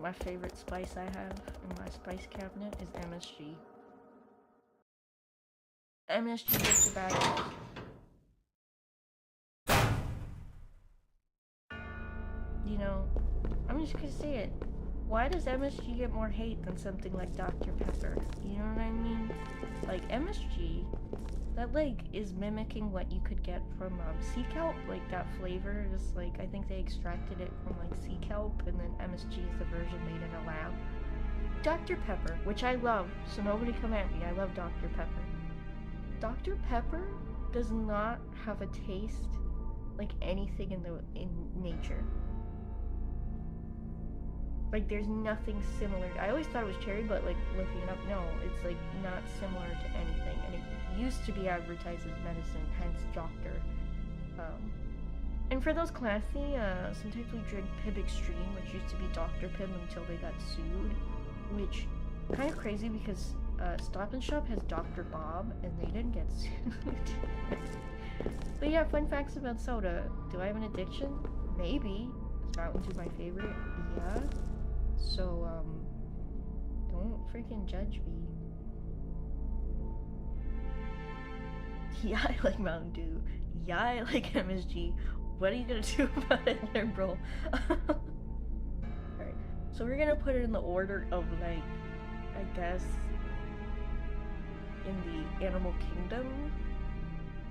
[SPEAKER 1] my favorite spice I have in my spice cabinet is MSG. MSG gets the bad. You know, I'm just gonna say it. Why does MSG get more hate than something like Dr. Pepper? You know what I mean? Like, MSG, that, like, is mimicking what you could get from, sea kelp. Like, that flavor is, like, I think they extracted it from, like, sea kelp, and then MSG is the version made in a lab. Dr. Pepper, which I love, so nobody come at me, I love Dr. Pepper. Dr. Pepper does not have a taste like anything in nature. Like, there's nothing similar. I always thought it was cherry, but, like, looking it up, no, it's, like, not similar to anything. And it used to be advertised as medicine, hence doctor. And for those classy, sometimes we drink Pib Extreme, which used to be Dr. Pib until they got sued. Which, kind of crazy because Stop and Shop has Dr. Bob, and they didn't get sued. But yeah, fun facts about soda. Do I have an addiction? Maybe. Is Mountain Dew my favorite? Yeah. So, don't freaking judge me. Yeah, I like Mountain Dew. Yeah, I like MSG. What are you gonna do about it, liberal? Alright, so we're gonna put it in the order of, like, I guess, in the animal kingdom.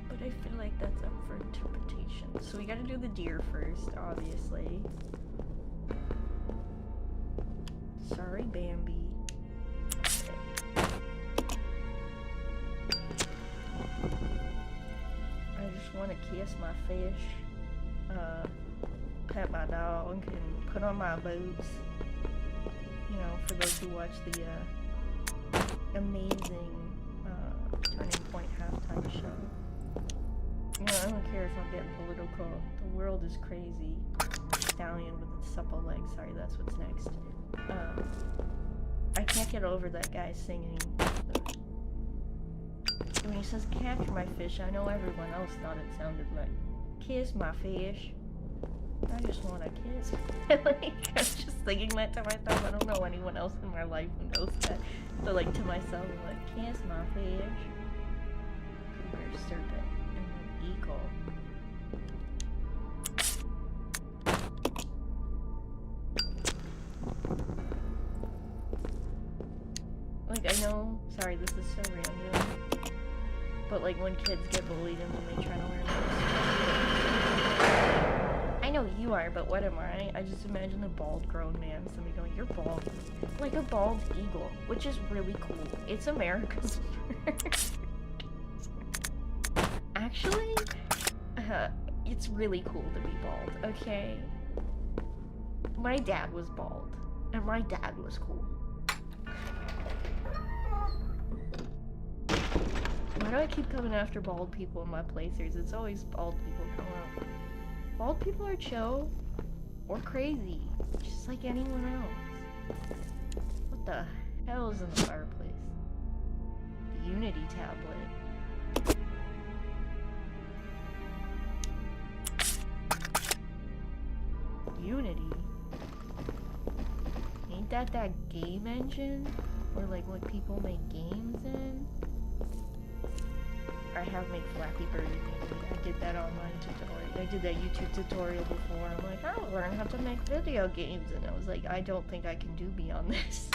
[SPEAKER 1] But I feel like that's up for interpretation. So we gotta do the deer first, obviously. Sorry, Bambi. I just want to kiss my fish, pet my dog, and put on my boots. You know, for those who watch the amazing Turning Point halftime show. You know, I don't care if I'm getting political. The world is crazy. Stallion with its supple legs. Sorry, that's what's next. I can't get over that guy singing. When he says catch my fish, I know everyone else thought it sounded like kiss my fish. I just want to kiss. Like, I was just singing that to myself. I don't know anyone else in my life who knows that. But like to myself, I'm like, kiss my fish. Cougar, serpent, and then eagle. Like, I know, sorry, this is so random, but like when kids get bullied and then they try to learn I know you are, but what am I? I just imagine a bald grown man, somebody going, you're bald. Like a bald eagle, which is really cool. It's America's first. Actually, it's really cool to be bald, okay? My dad was bald, and my dad was cool. Why do I keep coming after bald people in my playthroughs? It's always bald people come up. Bald people are chill or crazy, just like anyone else. What the hell is in the fireplace? The Unity tablet. Unity? Ain't that game engine? Or like what people make games in? I have made Flappy Bird maybe. I did that online tutorial. I did that YouTube tutorial before. I'm like, I'll learn how to make video games. And I was like, I don't think I can do beyond this.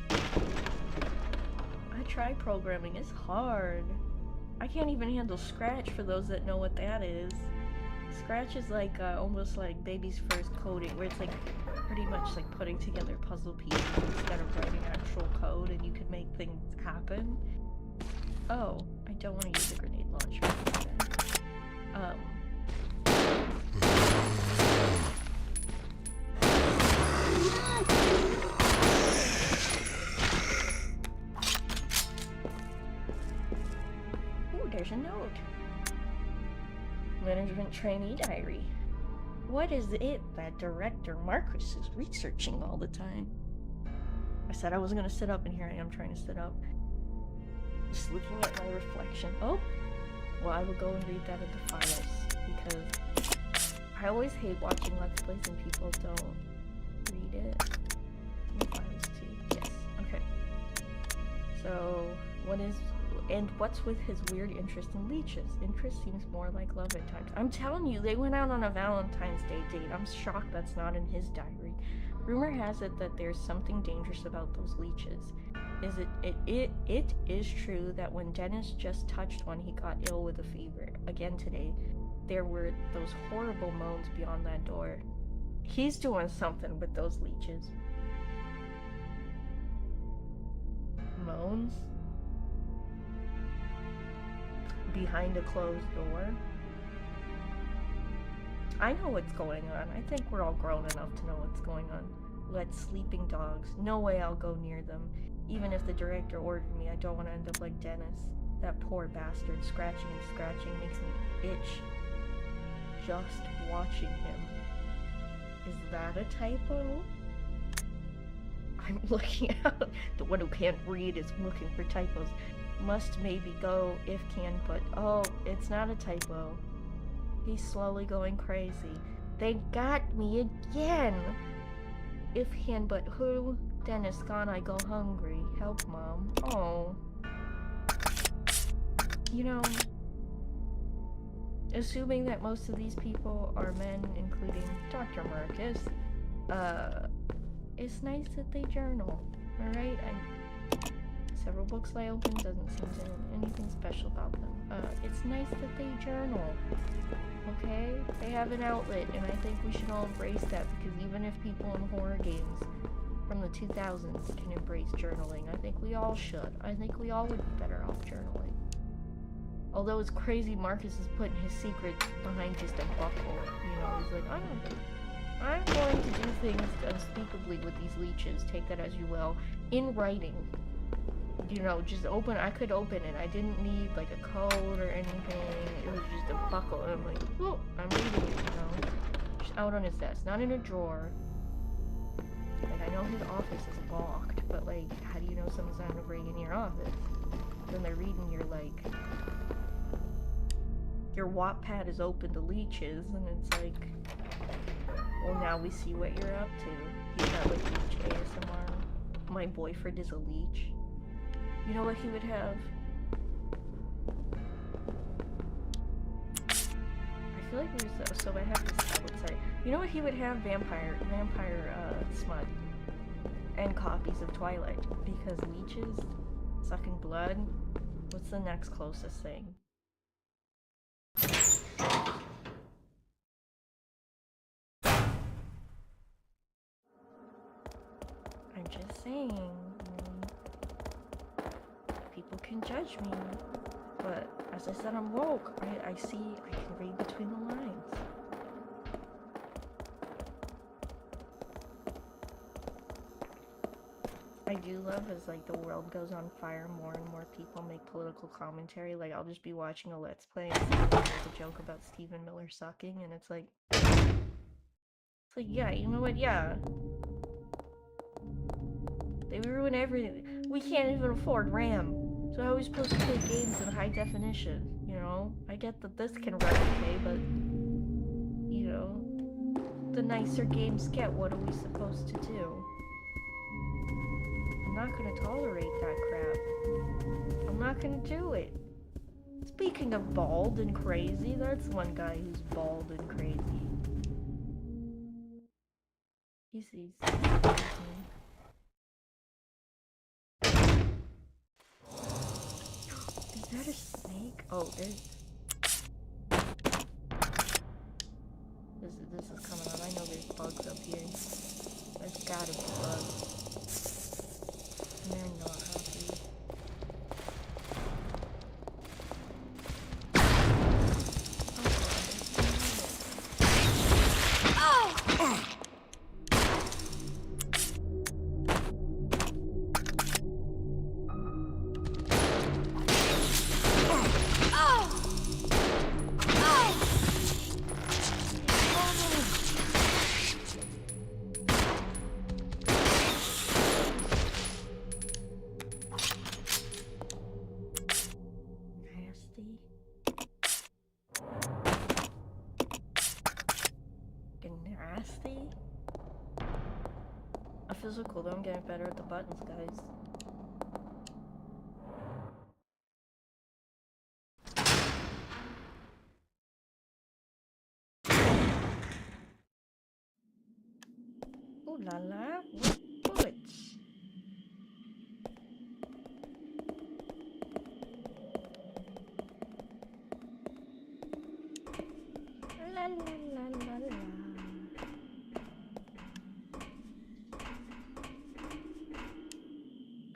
[SPEAKER 1] I try programming. It's hard. I can't even handle Scratch for those that know what that is. Scratch is like almost like baby's first coding, where it's like pretty much like putting together puzzle pieces instead of writing actual code, and you can make things happen. Oh, I don't want to use a grenade launcher. Ooh, there's a note. Management trainee diary. What is it that Director Marcus is researching all the time? I said I wasn't gonna sit up, and here I am trying to sit up. Just looking at my reflection. Oh! Well, I will go and read that in the files, because I always hate watching Let's Plays and people don't read it. Yes, okay. So, what's with his weird interest in leeches? Interest seems more like love at times. I'm telling you, they went out on a Valentine's Day date. I'm shocked that's not in his diary. Rumor has it that there's something dangerous about those leeches. It is true that when Dennis just touched one, he got ill with a fever. Again today, there were those horrible moans beyond that door. He's doing something with those leeches. Moans? Behind a closed door? I know what's going on. I think we're all grown enough to know what's going on. Let sleeping dogs. No way I'll go near them. Even if the director ordered me, I don't want to end up like Dennis. That poor bastard, scratching and scratching makes me itch. Just watching him. Is that a typo? I'm looking out. The one who can't read is looking for typos. Must maybe go if can, but oh, it's not a typo. He's slowly going crazy. They got me again! If can, but who? Dennis gone, I go hungry. Help, Mom. Oh. You know, assuming that most of these people are men, including Dr. Marcus, it's nice that they journal, alright? Several books I opened, doesn't seem to anything special about them. It's nice that they journal, okay? They have an outlet, and I think we should all embrace that, because even if people in horror games from the 2000s can embrace journaling, I think we all should. I think we all would be better off journaling. Although it's crazy Marcus is putting his secret behind just a buckle, you know, he's like, I'm going to do things unspeakably with these leeches, take that as you will, in writing. You know, just open, I could open it. I didn't need like a code or anything. It was just a buckle. And I'm like, oh, I'm reading it, you know. Just out on his desk, not in a drawer. Like, I know his office is locked, but like, how do you know someone's not gonna break in your office? Then they're reading your, like, your Wattpad is open to leeches, and it's like, well, now we see what you're up to. He's got like leech ASMR. My boyfriend is a leech. You know what he would have? I feel like there's so I have this website. You know what he would have? Vampire smut and copies of Twilight, because leeches sucking blood. What's the next closest thing? I'm just saying. People can judge me, but as I said, I'm woke. I can read between the lines. I do love as like the world goes on fire, more and more people make political commentary. Like, I'll just be watching a Let's Play and there's a joke about Stephen Miller sucking, and it's like, yeah, you know what? Yeah. They ruin everything. We can't even afford RAM. So how are we supposed to play games in high definition? You know? I get that this can run okay, but, you know, the nicer games get, what are we supposed to do? I'm not gonna tolerate that crap. I'm not gonna do it. Speaking of bald and crazy, that's one guy who's bald and crazy. He sees. Is that a snake? Oh, there's... This is coming up. I know there's bugs up here. There's gotta be bugs. And they're not happy. puzzles are cool though. I'm getting better at the buttons, guys. Ooh la la, bullets. La la la la la.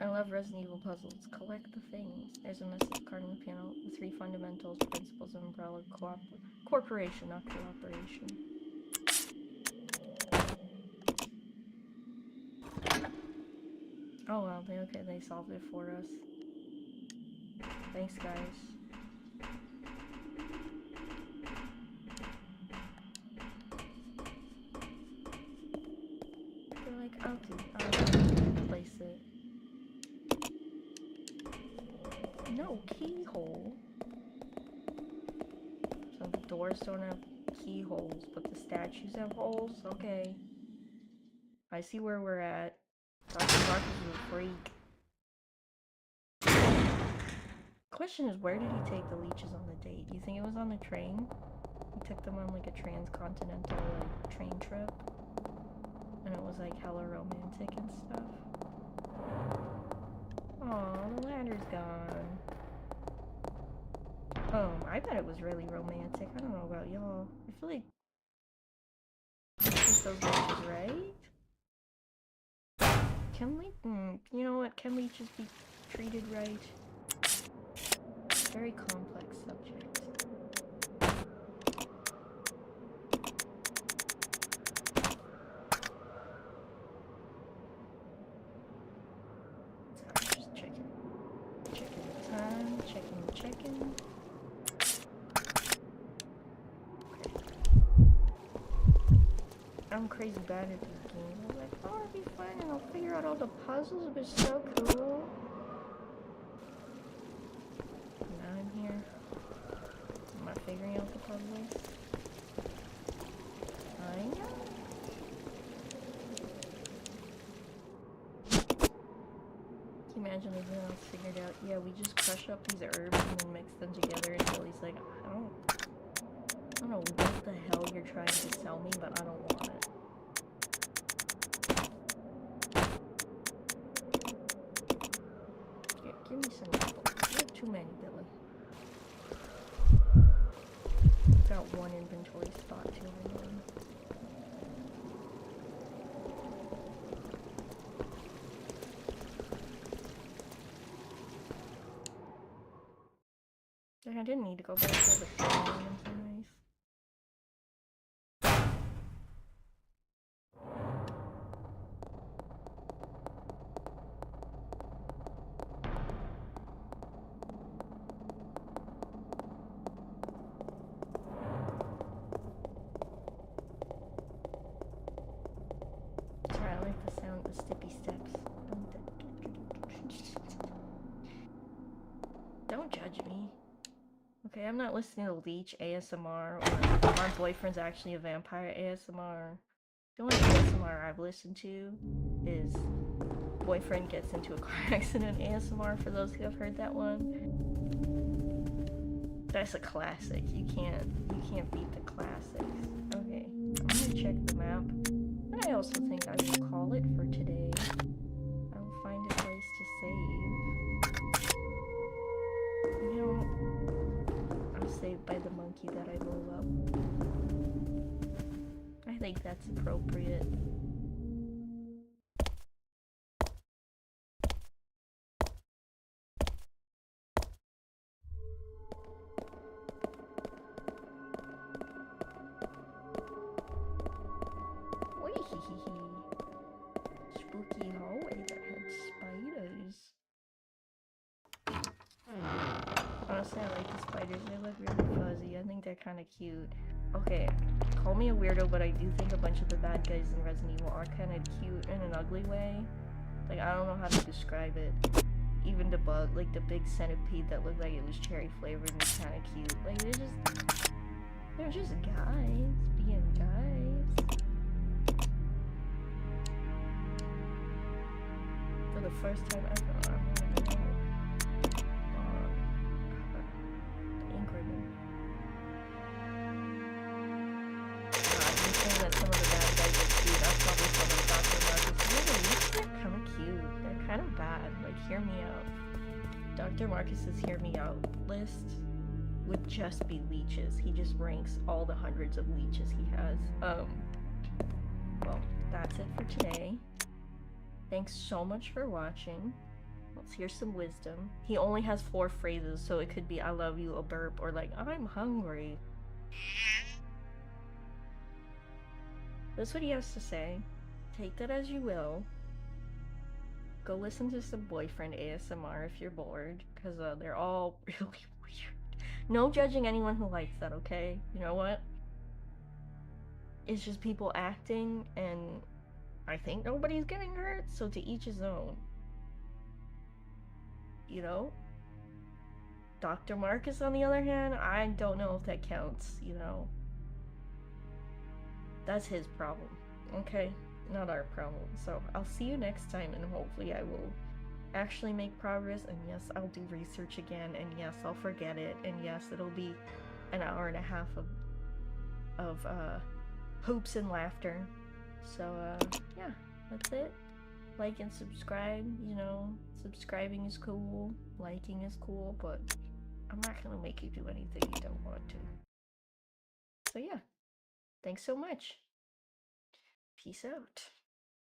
[SPEAKER 1] I love Resident Evil puzzles. Collect the things. There's a message card on the panel. The 3 fundamentals, principles of Umbrella Corporation, not cooperation. Oh well, they solved it for us. Thanks, guys. They're like, I'll place it. No keyhole. So the doors don't have keyholes, but the statues have holes? Okay. I see where we're at. Dr. Marcus is a freak. Question is, where did he take the leeches on the date? Do you think it was on the train? He took them on like a transcontinental like train trip? And it was like hella romantic and stuff? Aw, the ladder's gone. I bet it was really romantic. I don't know about y'all. I feel like those leeches, right? Can you know what? Can leeches be treated right? Very complex subject. Sorry, just checking. Checking the time, checking. I'm crazy bad at these games. I was like, oh, it'll be fun and I'll figure out all the puzzles. It'll be so cool. Now I'm here. Am I figuring out the puzzles? I know. Can you imagine if anyone else figured out, yeah, we just crush up these herbs and then mix them together until he's like, I don't know what the hell you're trying to sell me, but I don't want it. Here, give me some apples. You have too many, Billy. Got one inventory spot too, I know. I didn't need to go back to the phone. I'm so nice. Sorry, I like the sound of the stippy steps. Don't judge me. Okay, I'm not listening to Leech ASMR or my boyfriend's actually a vampire ASMR. The only ASMR I've listened to is boyfriend gets into a car accident ASMR, for those who have heard that one. That's a classic. You can't beat the classics. Okay, I'm gonna check the map. And I also think I will call it for today. I will find a place to save. You know, saved by the monkey that I blew up. I think that's appropriate. Spooky hallway that had spiders. Honestly, I like the spiders. They look really fuzzy. I think they're kind of cute. Okay, call me a weirdo, but I do think a bunch of the bad guys in Resident Evil are kind of cute in an ugly way. Like, I don't know how to describe it. Even the bug, like the big centipede that looked like it was cherry flavored and was kind of cute. Like, they're just guys. being guys. for the first time ever. The ink ribbon. I'm saying that some of the bad guys are cute. That's probably some of Dr. Marcus. Yeah, the leeches are kind of cute. They're kind of bad. Like, hear me out. Dr. Marcus's hear me out list would just be leeches. He just ranks all the hundreds of leeches he has. Well, that's it for today. Thanks so much for watching. Let's hear some wisdom. He only has 4 phrases, so it could be I love you, a burp, or like I'm hungry. That's what he has to say. Take that as you will. Go listen to some boyfriend ASMR if you're bored, because they're all really weird. No judging anyone who likes that, okay? You know what? It's just people acting, and I think nobody's getting hurt, so to each his own. You know? Dr. Marcus, on the other hand, I don't know if that counts, you know? That's his problem, okay? Not our problem. So I'll see you next time, and hopefully I will actually make progress, and yes, I'll do research again, and yes, I'll forget it, and yes, it'll be an hour and a half of hoops and laughter. So yeah, that's it. Like and subscribe. You know, subscribing is cool, liking is cool, but I'm not gonna make you do anything you don't want to. So yeah, thanks so much. Peace out.